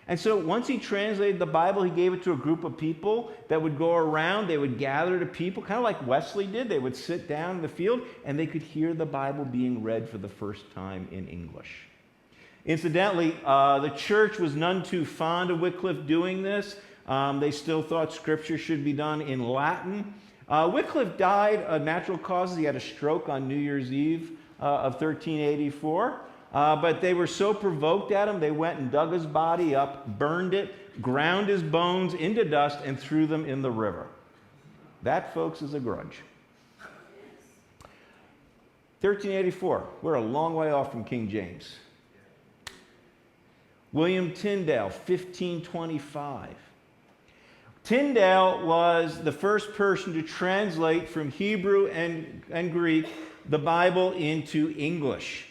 B: And so once he translated the Bible, he gave it to a group of people that would go around. They would gather to people, kind of like Wesley did. They would sit down in the field, and they could hear the Bible being read for the first time in English. Incidentally, the church was none too fond of Wycliffe doing this. They still thought Scripture should be done in Latin. Wycliffe died of natural causes. He had a stroke on New Year's Eve of 1384. But they were so provoked at him, they went and dug his body up, burned it, ground his bones into dust, and threw them in the river. That, folks, is a grudge. 1384. We're a long way off from King James. William Tyndale, 1525. Tyndale was the first person to translate from Hebrew and Greek the Bible into English.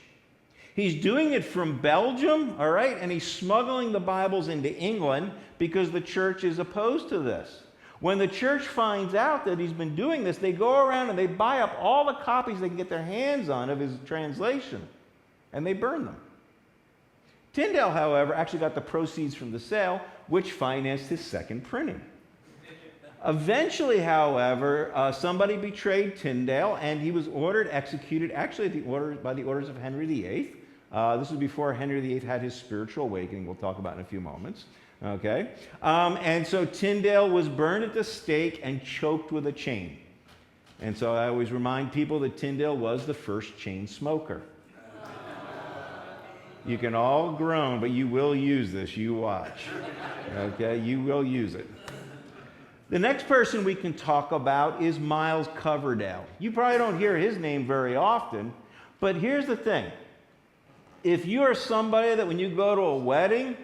B: He's doing it from Belgium, all right, and he's smuggling the Bibles into England because the church is opposed to this. When the church finds out that he's been doing this, they go around and they buy up all the copies they can get their hands on of his translation, and they burn them. Tyndale, however, actually got the proceeds from the sale, which financed his second printing. Eventually, however, somebody betrayed Tyndale, and he was executed, actually by the orders of Henry VIII. This was before Henry VIII had his spiritual awakening, we'll talk about in a few moments. Okay? And so Tyndale was burned at the stake and choked with a chain. And so I always remind people that Tyndale was the first chain smoker. You can all groan, but you will use this. You watch. Okay? You will use it. The next person we can talk about is Miles Coverdale. You probably don't hear his name very often, but here's the thing. If you are somebody that when you go to a wedding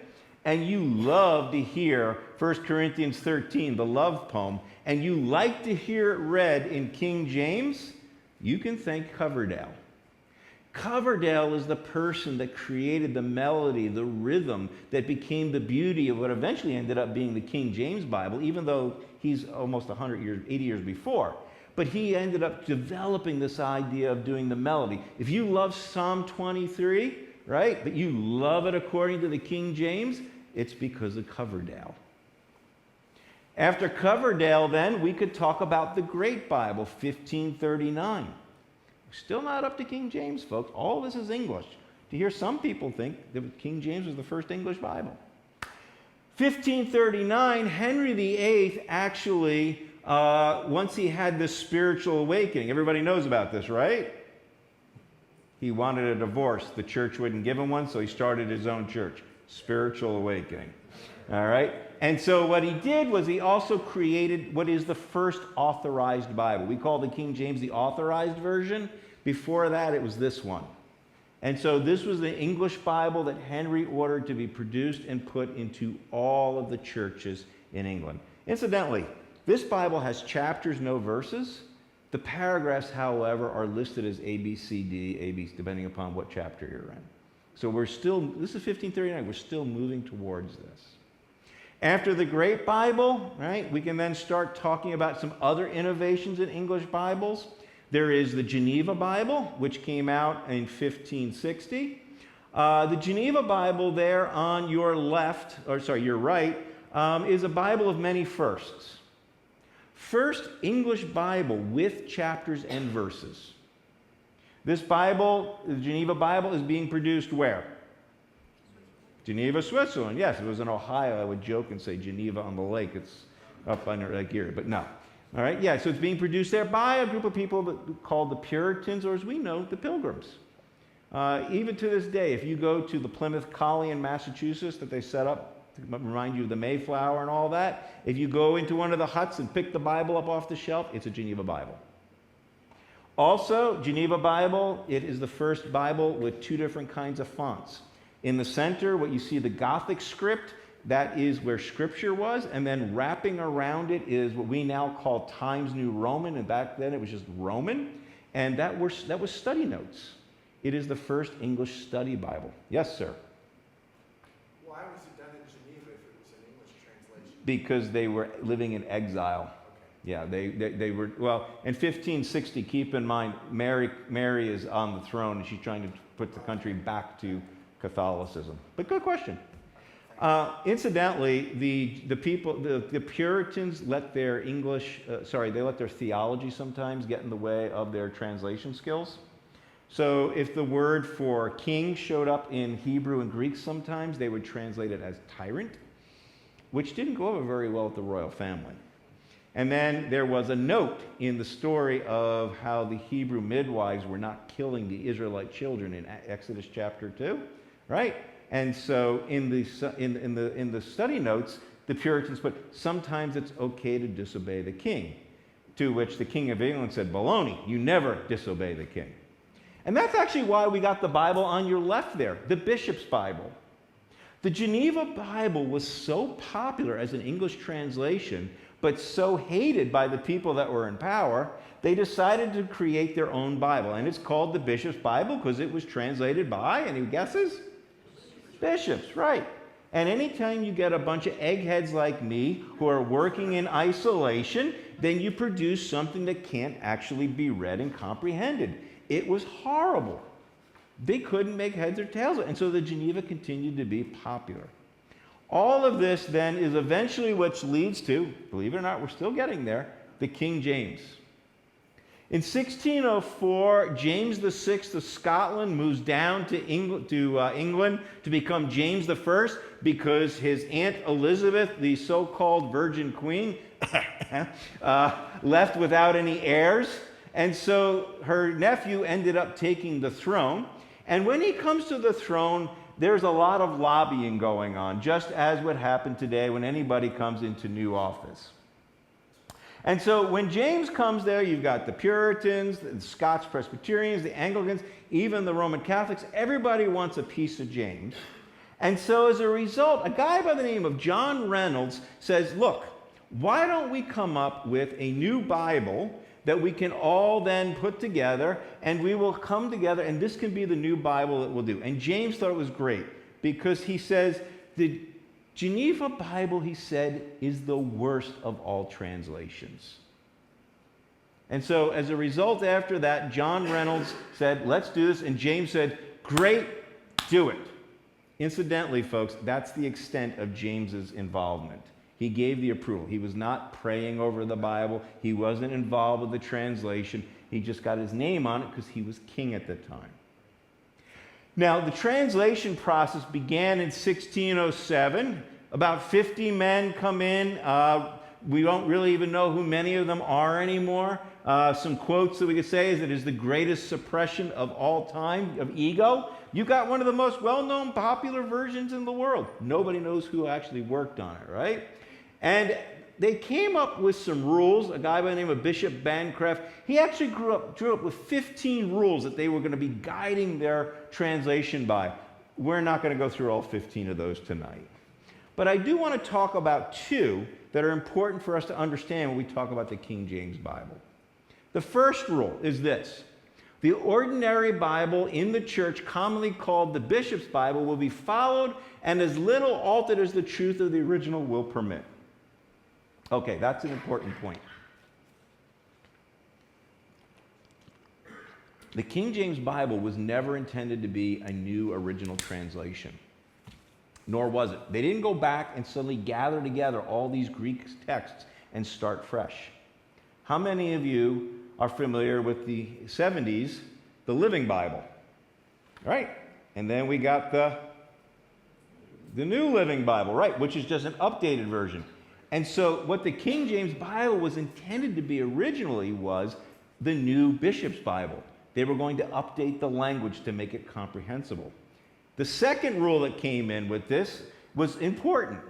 B: and you love to hear 1 Corinthians 13, the love poem, and you like to hear it read in King James, you can thank Coverdale. Coverdale is the person that created the melody, the rhythm that became the beauty of what eventually ended up being the King James Bible, even though he's almost 100 years, 80 years before. But he ended up developing this idea of doing the melody. If you love Psalm 23, right, but you love it according to the King James, it's because of Coverdale. After Coverdale, then, we could talk about the Great Bible, 1539. Still not up to King James, folks. All this is English. To hear some people think that King James was the first English Bible. 1539, Henry VIII actually, once he had this spiritual awakening, everybody knows about this, right? He wanted a divorce. The church wouldn't give him one, so he started his own church. Spiritual awakening. All right? And so what he did was he also created what is the first authorized Bible. We call the King James the authorized version. Before that, it was this one. And so this was the English Bible that Henry ordered to be produced and put into all of the churches in England. Incidentally, this Bible has chapters, no verses. The paragraphs, however, are listed as A, B, C, D, A, B, depending upon what chapter you're in. So this is 1539, we're still moving towards this. After the Great Bible, right, we can then start talking about some other innovations in English Bibles. There is the Geneva Bible, which came out in 1560. The Geneva Bible there on your your right, is a Bible of many firsts. First English Bible with chapters and verses. This Bible, the Geneva Bible, is being produced where? Geneva, Switzerland. Yes, if it was in Ohio, I would joke and say Geneva on the lake. It's up under Lake Erie, but no. All right, yeah, so it's being produced there by a group of people called the Puritans, or as we know, the Pilgrims. Even to this day, if you go to the Plymouth Colony in Massachusetts that they set up to remind you of the Mayflower and all that, if you go into one of the huts and pick the Bible up off the shelf, it's a Geneva Bible. Also, Geneva Bible, it is the first Bible with two different kinds of fonts. In the center, what you see, the Gothic script, that is where Scripture was, and then wrapping around it is what we now call Times New Roman, and back then it was just Roman, and that was study notes. It is the first English study Bible. Yes, sir?
C: Why was it done in Geneva if it was an English translation?
B: Because they were living in exile. Yeah, they were, well, in 1560, keep in mind, Mary is on the throne, and she's trying to put the country back to Catholicism. But good question. Incidentally, the Puritans let their they let their theology sometimes get in the way of their translation skills. So if the word for king showed up in Hebrew and Greek sometimes, they would translate it as tyrant, which didn't go over very well with the royal family. And then there was a note in the story of how the Hebrew midwives were not killing the Israelite children in Exodus chapter 2, right? And so in the study notes, the Puritans put, sometimes it's okay to disobey the king, to which the King of England said, baloney, you never disobey the king. And that's actually why we got the Bible on your left there, the Bishop's Bible. The Geneva Bible was so popular as an English translation, but so hated by the people that were in power, they decided to create their own Bible. And it's called the Bishop's Bible because it was translated by, any guesses? Bishops, right. And anytime you get a bunch of eggheads like me who are working in isolation, then you produce something that can't actually be read and comprehended. It was horrible. They couldn't make heads or tails of it. And so the Geneva continued to be popular. All of this then is eventually which leads to, believe it or not, we're still getting there, the King James. In 1604, James VI of Scotland moves down to England to become James I because his Aunt Elizabeth, the so-called Virgin Queen, left without any heirs. And so her nephew ended up taking the throne. And when he comes to the throne, there's a lot of lobbying going on, just as would happen today when anybody comes into new office. And so when James comes there, you've got the Puritans, the Scots Presbyterians, the Anglicans, even the Roman Catholics. Everybody wants a piece of James. And so as a result, a guy by the name of John Reynolds says, look, why don't we come up with a new Bible that we can all then put together, and we will come together, and this can be the new Bible that we'll do. And James thought it was great because he says the Geneva Bible, he said, is the worst of all translations. And so as a result after that, John Reynolds said, let's do this. And James said, great, do it. Incidentally, folks, that's the extent of James's involvement. He gave the approval. He was not praying over the Bible. He wasn't involved with the translation. He just got his name on it because he was king at the time. Now, the translation process began in 1607. About 50 men come in. We don't really even know who many of them are anymore. Some quotes that we could say is it is the greatest suppression of all time of ego. You got one of the most well-known popular versions in the world. Nobody knows who actually worked on it, right? And they came up with some rules. A guy by the name of Bishop Bancroft, he actually drew up with 15 rules that they were going to be guiding their translation by. We're not going to go through all 15 of those tonight. But I do want to talk about two that are important for us to understand when we talk about the King James Bible. The first rule is this. The ordinary Bible in the church, commonly called the bishop's Bible, will be followed and as little altered as the truth of the original will permit. Okay, that's an important point. The King James Bible was never intended to be a new original translation, nor was it. They didn't go back and suddenly gather together all these Greek texts and start fresh. How many of you are familiar with the 70s, the Living Bible? Right? And then we got the New Living Bible, right, which is just an updated version. And so what the King James Bible was intended to be originally was the new Bishop's Bible. They were going to update the language to make it comprehensible. The second rule that came in with this was important.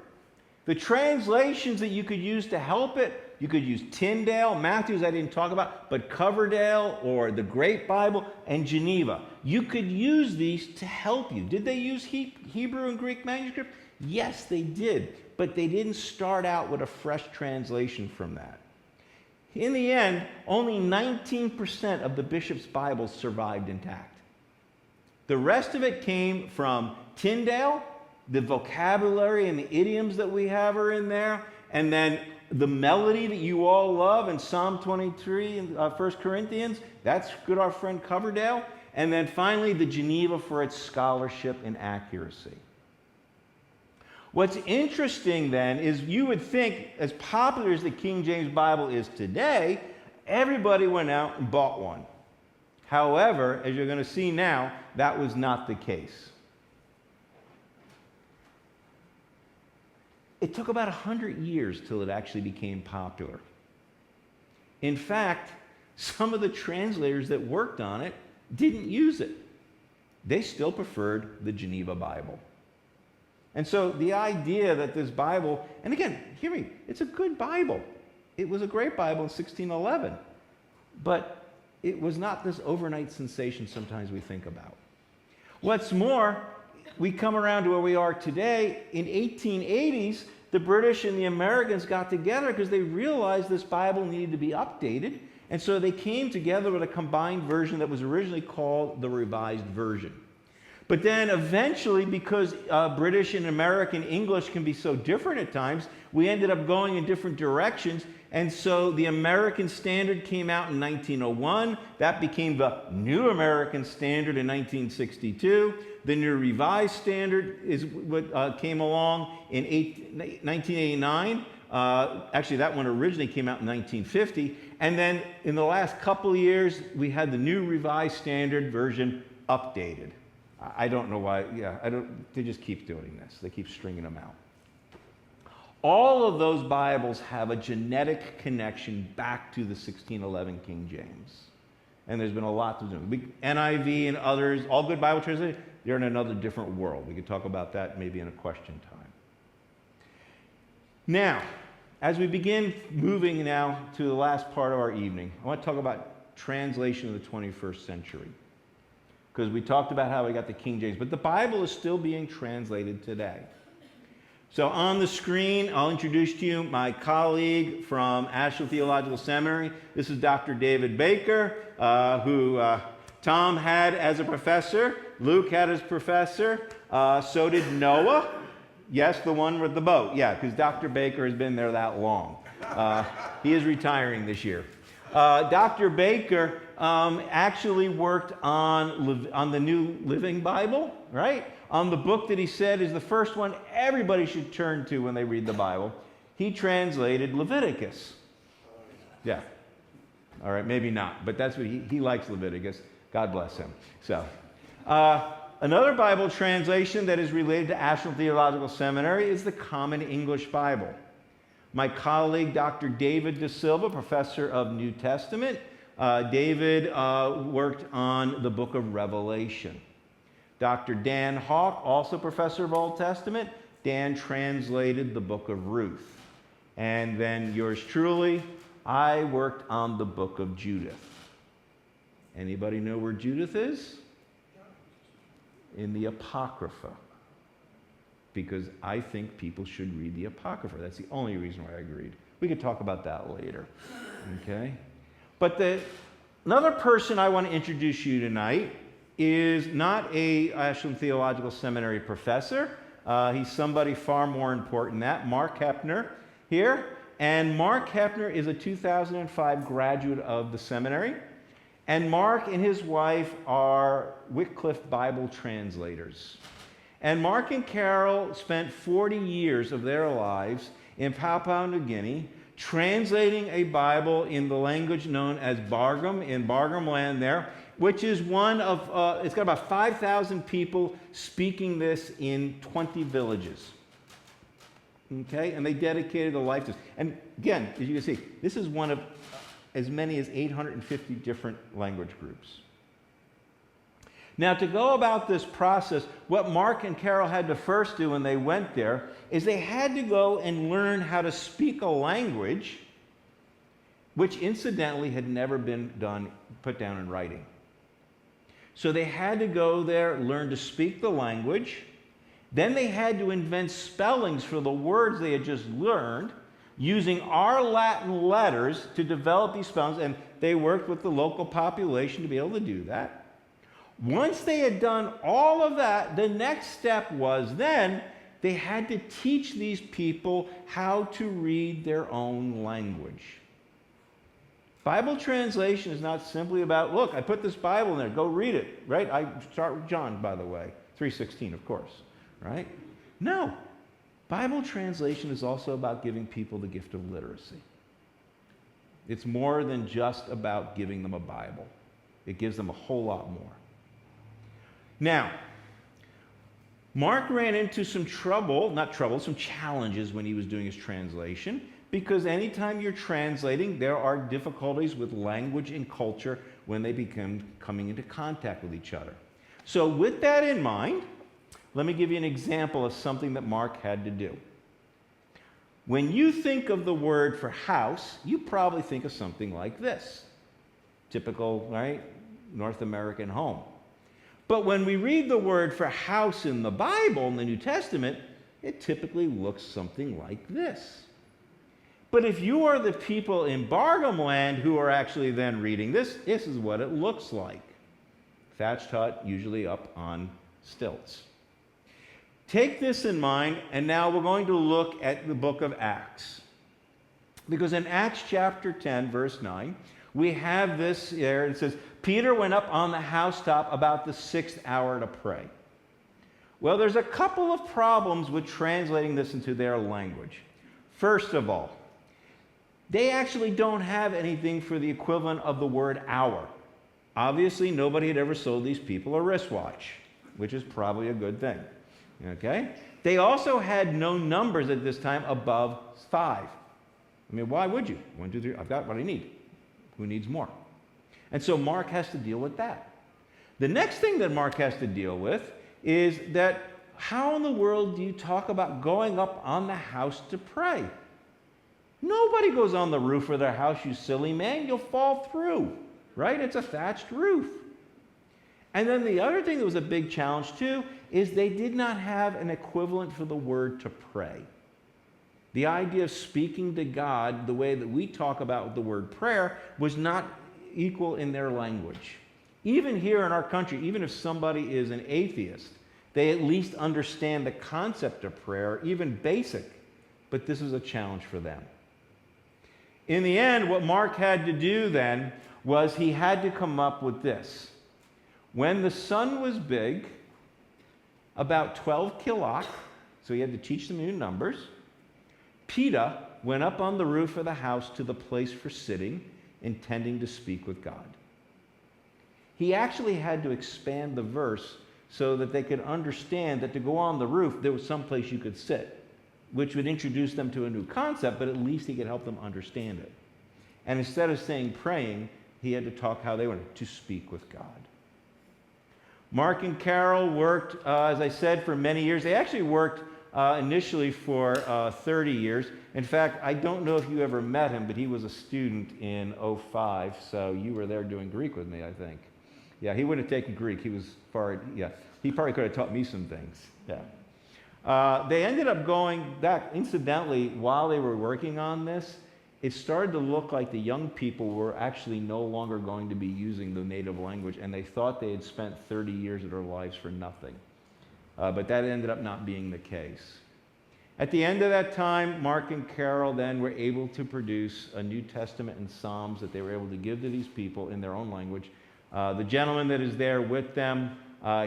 B: The translations that you could use to help it, you could use Tyndale, Matthews I didn't talk about, but Coverdale or the Great Bible and Geneva. You could use these to help you. Did they use Hebrew and Greek manuscript? Yes, they did, but they didn't start out with a fresh translation from that. In the end, only 19% of the bishop's Bibles survived intact. The rest of it came from Tyndale. The vocabulary and the idioms that we have are in there, and then the melody that you all love in Psalm 23 and 1 Corinthians, that's good, our friend Coverdale. And then finally, the Geneva for its scholarship and accuracy. What's interesting then is you would think, as popular as the King James Bible is today, everybody went out and bought one. However, as you're going to see now, that was not the case. It took about 100 years till it actually became popular. In fact, some of the translators that worked on it didn't use it. They still preferred the Geneva Bible. And so the idea that this Bible, and again, hear me, it's a good Bible. It was a great Bible in 1611. But it was not this overnight sensation sometimes we think about. What's more, we come around to where we are today. In 1880s, the British and the Americans got together because they realized this Bible needed to be updated. And so they came together with a combined version that was originally called the Revised Version. But then eventually, because British and American English can be so different at times, we ended up going in different directions. And so the American Standard came out in 1901. That became the New American Standard in 1962. The New Revised Standard is what came along in 1989. Actually, that one originally came out in 1950. And then in the last couple of years, we had the New Revised Standard version updated. I don't know why. They just keep doing this. They keep stringing them out. All of those Bibles have a genetic connection back to the 1611 King James. And there's been a lot to do. NIV and others, all good Bible translators, they're in another different world. We could talk about that maybe in a question time. Now, as we begin moving now to the last part of our evening, I want to talk about translation of the 21st century. Because we talked about how we got the King James, but the Bible is still being translated today. So on the screen, I'll introduce to you my colleague from Asheville Theological Seminary. This is Dr. David Baker, who Tom had as a professor. Luke had as professor. So did Noah. Yes, the one with the boat. Yeah, because Dr. Baker has been there that long. He is retiring this year. Dr. Baker actually worked on the New Living Bible, right? On the book that he said is the first one everybody should turn to when they read the Bible. He translated Leviticus. Yeah. All right, maybe not, but that's what he likes Leviticus. God bless him. So, another Bible translation that is related to Asheville Theological Seminary is the Common English Bible. My colleague, Dr. David De Silva, professor of New Testament, David worked on the book of Revelation. Dr. Dan Hawk, also professor of Old Testament, Dan translated the book of Ruth. And then yours truly, I worked on the book of Judith. Anybody know where Judith is? In the Apocrypha. Because I think people should read the Apocrypha. That's the only reason why I agreed. We could talk about that later. Okay? But Another person I want to introduce you tonight is not a Ashland Theological Seminary professor. He's somebody far more important than that, Mark Hepner here. And Mark Hepner is a 2005 graduate of the seminary. And Mark and his wife are Wycliffe Bible translators. And Mark and Carol spent 40 years of their lives in Papua New Guinea translating a Bible in the language known as Bargum, in Bargum land there, which is one of, it's got about 5,000 people speaking this in 20 villages. Okay, and they dedicated a life to this. And again, as you can see, this is one of as many as 850 different language groups. Now, to go about this process, what Mark and Carol had to first do when they went there is they had to go and learn how to speak a language which incidentally had never been put down in writing. So they had to go there, learn to speak the language. Then they had to invent spellings for the words they had just learned using our Latin letters to develop these spellings, and they worked with the local population to be able to do that. Once they had done all of that, the next step was then they had to teach these people how to read their own language. Bible translation is not simply about, look, I put this Bible in there, go read it, right? I start with John, by the way, 3:16, of course, right? No. Bible translation is also about giving people the gift of literacy. It's more than just about giving them a Bible. It gives them a whole lot more. Now, Mark ran into some some challenges when he was doing his translation, because anytime you're translating, there are difficulties with language and culture when they become coming into contact with each other. So with that in mind, let me give you an example of something that Mark had to do. When you think of the word for house, you probably think of something like this. Typical, right, North American home. But when we read the word for house in the Bible, in the New Testament, it typically looks something like this. But if you are the people in Bargum land who are actually then reading this, this is what it looks like. Thatched hut, usually up on stilts. Take this in mind, and now we're going to look at the book of Acts. Because in Acts chapter 10, verse 9, we have this there. It says, Peter went up on the housetop about the 6th hour to pray. Well, there's a couple of problems with translating this into their language. First of all, they actually don't have anything for the equivalent of the word hour. Obviously, nobody had ever sold these people a wristwatch, which is probably a good thing. Okay? They also had no numbers at this time above 5. I mean, why would you? 1, 2, 3, I've got what I need. Who needs more? And so Mark has to deal with that. The next thing that Mark has to deal with is that how in the world do you talk about going up on the house to pray? Nobody goes on the roof of their house, you silly man. You'll fall through, right? It's a thatched roof. And then the other thing that was a big challenge too is they did not have an equivalent for the word to pray. The idea of speaking to God the way that we talk about the word prayer was not equal in their language. Even here in our country, even if somebody is an atheist, they at least understand the concept of prayer, even basic, but this is a challenge for them. In the end, what Mark had to do then was he had to come up with this. When the sun was big, about 12 kilok, so he had to teach them new numbers, Peter went up on the roof of the house to the place for sitting, intending to speak with God. He actually had to expand the verse so that they could understand that to go on the roof, there was some place you could sit, which would introduce them to a new concept, but at least he could help them understand it. And instead of saying praying, he had to talk how they wanted to speak with God. Mark and Carol worked, as I said, for many years. They actually worked initially for 30 years. In fact, I don't know if you ever met him, but he was a student in 2005, so you were there doing Greek with me, I think. Yeah, he wouldn't have taken Greek. He was far, yeah. He probably could have taught me some things. Yeah. They ended up going back, incidentally, while they were working on this, it started to look like the young people were actually no longer going to be using the native language, and they thought they had spent 30 years of their lives for nothing. But that ended up not being the case. At the end of that time, Mark and Carol then were able to produce a New Testament and Psalms that they were able to give to these people in their own language. The gentleman that is there with them,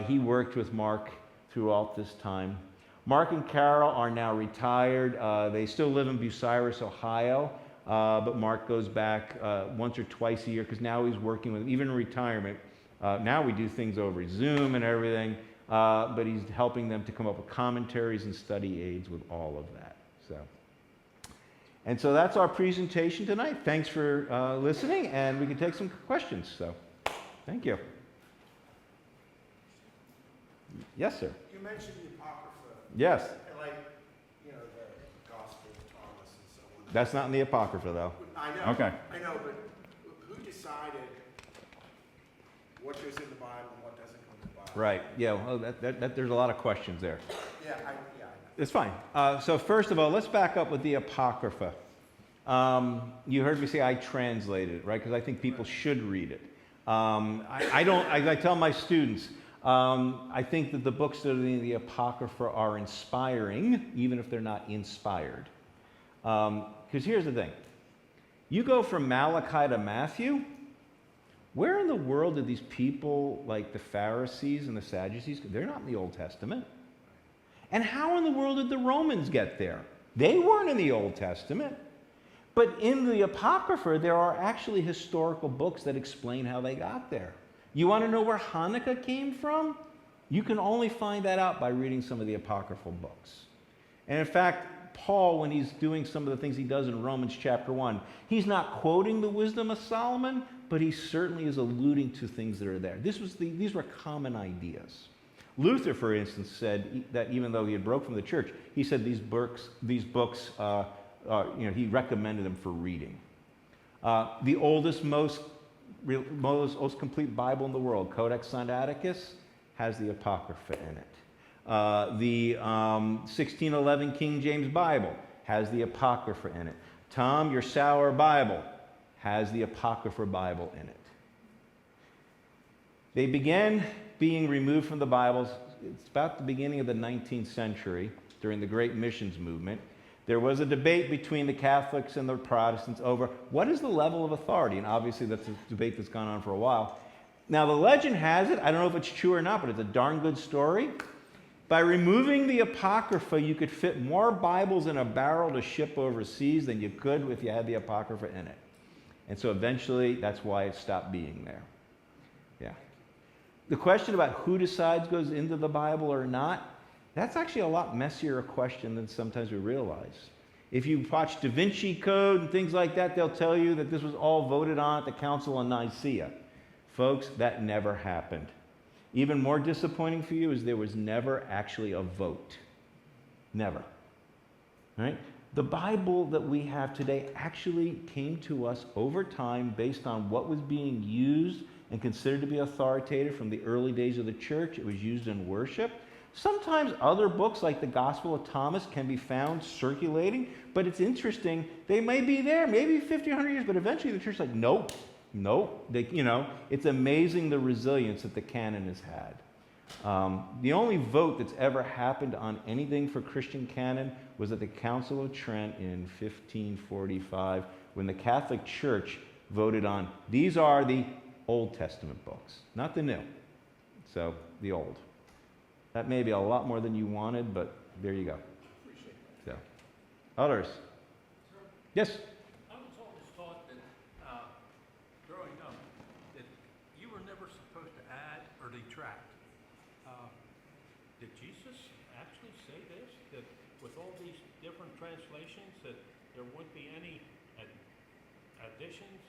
B: he worked with Mark throughout this time. Mark and Carol are now retired. They still live in Bucyrus, Ohio, but Mark goes back once or twice a year because now he's working with them, even in retirement. Now we do things over Zoom and everything, but he's helping them to come up with commentaries and study aids with all of that. So that's our presentation tonight. Thanks for listening, and we can take some questions. So, thank you. Yes, sir.
C: You mentioned the Apocrypha.
B: Yes.
C: And like, the Gospel of Thomas and so on.
B: That's not in the Apocrypha, though.
C: I know.
B: Okay.
C: I know, but who decided what goes in the Bible and what doesn't go in the Bible?
B: Right. Yeah. Well, there's a lot of questions there.
C: Yeah, I know.
B: It's fine. So first of all, let's back up with the Apocrypha. You heard me say I translated it, right? Because I think people should read it. I tell my students, I think that the books that are in the Apocrypha are inspiring, even if they're not inspired. Because here's the thing. You go from Malachi to Matthew, where in the world did these people like the Pharisees and the Sadducees, they're not in the Old Testament. And how in the world did the Romans get there? They weren't in the Old Testament. But in the Apocrypha, there are actually historical books that explain how they got there. You want to know where Hanukkah came from? You can only find that out by reading some of the apocryphal books. And in fact, Paul, when he's doing some of the things he does in Romans chapter 1, he's not quoting the wisdom of Solomon, but he certainly is alluding to things that are there. These were common ideas. Luther, for instance, said that even though he had broke from the church, he said these books he recommended them for reading. The oldest, most complete Bible in the world, Codex Sinaiticus, has the Apocrypha in it. The 1611 King James Bible has the Apocrypha in it. Tom, your Sour Bible has the Apocrypha Bible in it. They began being removed from the Bibles. It's about the beginning of the 19th century, during the Great Missions Movement. There was a debate between the Catholics and the Protestants over what is the level of authority, and obviously that's a debate that's gone on for a while. Now the legend has it, I don't know if it's true or not, but it's a darn good story. By removing the Apocrypha, you could fit more Bibles in a barrel to ship overseas than you could if you had the Apocrypha in it. And so eventually, that's why it stopped being there. Yeah. The question about who decides goes into the Bible or not, that's actually a lot messier a question than sometimes we realize. If you watch Da Vinci Code and things like that, they'll tell you that this was all voted on at the Council of Nicaea. Folks, that never happened. Even more disappointing for you is there was never actually a vote. Never. Right? The Bible that we have today actually came to us over time based on what was being used and considered to be authoritative from the early days of the church. It was used in worship. Sometimes other books like the Gospel of Thomas can be found circulating, but it's interesting. They may be there, maybe 50, 100 years, but eventually the church is like, nope. It's amazing the resilience that the canon has had. The only vote that's ever happened on anything for Christian canon was at the Council of Trent in 1545, when the Catholic Church voted on, these are the Old Testament books, not the New. So, the Old. That may be a lot more than you wanted, but there you go.
C: Appreciate
B: So, others? Yes?
E: I was always taught that, growing up, that you were never supposed to add or detract. Did Jesus actually say this? That with all these different translations, that there wouldn't be any additions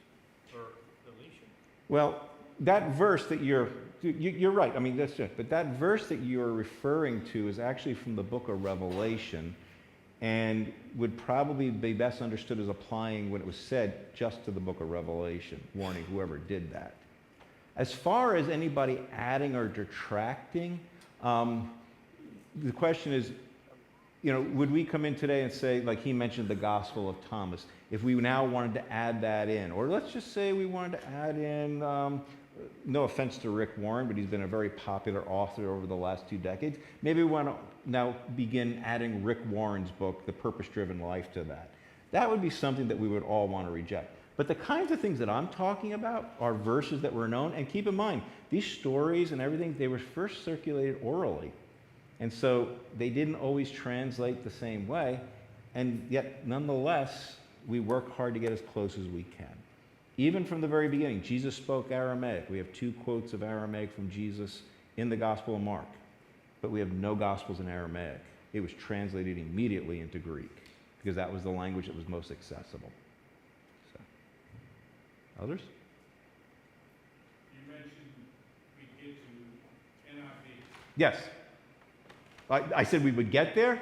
E: or deletions?
B: Well, that verse that you're right. I mean, that's it. But that verse that you're referring to is actually from the book of Revelation and would probably be best understood as applying when it was said just to the book of Revelation, warning whoever did that. As far as anybody adding or detracting, the question is, would we come in today and say, like he mentioned the Gospel of Thomas, if we now wanted to add that in, or let's just say we wanted to add in, no offense to Rick Warren, but he's been a very popular author over the last 2 decades. Maybe we want to now begin adding Rick Warren's book, The Purpose-Driven Life, to that. That would be something that we would all want to reject. But the kinds of things that I'm talking about are verses that were known. And keep in mind, these stories and everything, they were first circulated orally. And so they didn't always translate the same way. And yet, nonetheless, we work hard to get as close as we can. Even from the very beginning, Jesus spoke Aramaic. We have 2 quotes of Aramaic from Jesus in the Gospel of Mark. But we have no Gospels in Aramaic. It was translated immediately into Greek because that was the language that was most accessible. So, others?
E: You mentioned we get to NIV.
B: Yes. I said we would get there?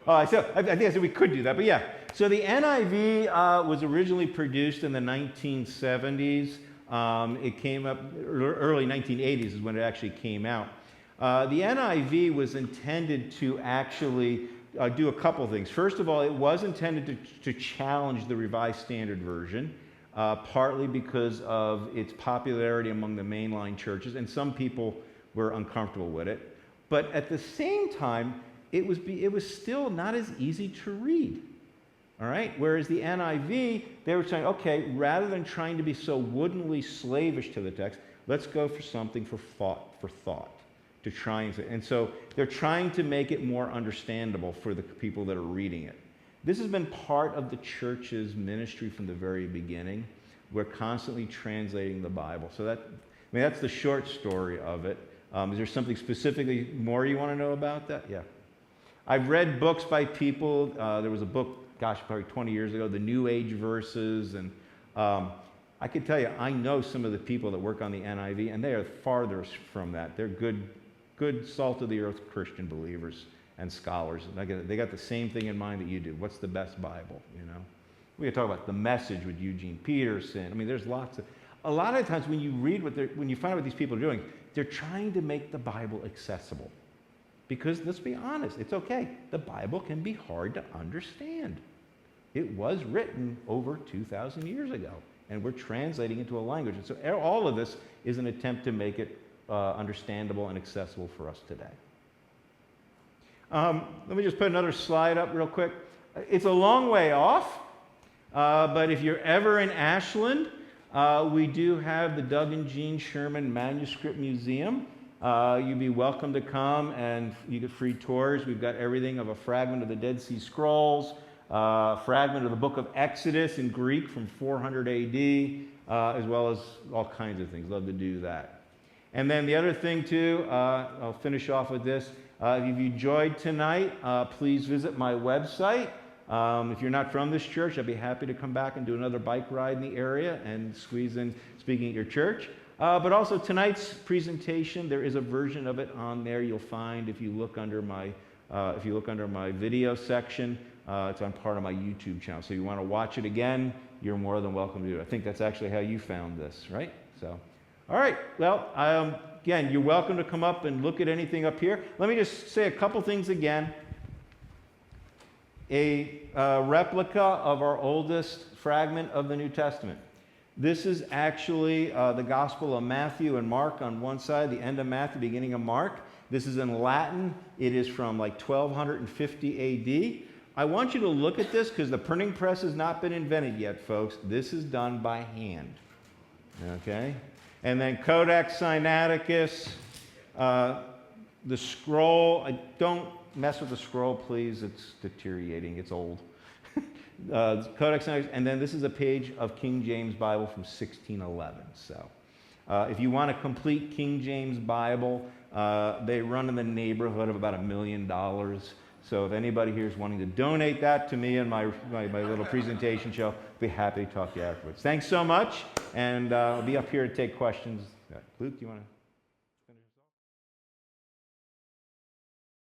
B: I think I said we could do that, but yeah. So the NIV was originally produced in the 1970s. It came up, early 1980s is when it actually came out. The NIV was intended to actually do a couple things. First of all, it was intended to challenge the Revised Standard Version, partly because of its popularity among the mainline churches, and some people were uncomfortable with it. But at the same time, it was still not as easy to read. All right? Whereas the NIV, they were saying, okay, rather than trying to be so woodenly slavish to the text, let's go for something for thought, to try and so they're trying to make it more understandable for the people that are reading it. This has been part of the church's ministry from the very beginning. We're constantly translating the Bible. So that's the short story of it. Is there something specifically more you want to know about that? Yeah. I've read books by people. There was a book, probably 20 years ago, The New Age Verses. And I can tell you, I know some of the people that work on the NIV, and they are farthest from that. They're good salt-of-the-earth Christian believers and scholars. And they got the same thing in mind that you do. What's the best Bible, We can talk about the Message with Eugene Peterson. I mean, there's a lot of times when you read when you find out what these people are doing, they're trying to make the Bible accessible. Because let's be honest, it's okay. The Bible can be hard to understand. It was written over 2,000 years ago, and we're translating into a language. And so all of this is an attempt to make it understandable and accessible for us today. Let me just put another slide up real quick. It's a long way off, but if you're ever in Ashland, we do have the Doug and Jean Sherman Manuscript Museum. You'd be welcome to come, and you get free tours. We've got everything of a fragment of the Dead Sea Scrolls, fragment of the book of Exodus in Greek from 400 AD, as well as all kinds of things. Love to do that. And then the other thing, too, I'll finish off with this. If you enjoyed tonight, please visit my website. If you're not from this church, I'd be happy to come back and do another bike ride in the area and squeeze in speaking at your church. But also tonight's presentation, there is a version of it on there. You'll find if you look under my video section, it's on part of my YouTube channel. So if you want to watch it again, you're more than welcome to do it. I think that's actually how you found this, right? So, all right. Well, again, you're welcome to come up and look at anything up here. Let me just say a couple things again. A replica of our oldest fragment of the New Testament. This is actually the Gospel of Matthew and Mark on one side, the end of Matthew, beginning of Mark. This is in Latin. It is from like 1250 AD. I want you to look at this because the printing press has not been invented yet, folks. This is done by hand. Okay? And then Codex Sinaiticus, the scroll. Don't mess with the scroll, please. It's deteriorating. It's old. Codex Sinaiticus, and then this is a page of King James Bible from 1611. So if you want a complete King James Bible, they run in the neighborhood of about $1 million. So if anybody here is wanting to donate that to me and my little presentation show, I'll be happy to talk to you afterwards. Thanks so much, and I'll be up here to take questions. Luke, do you want to?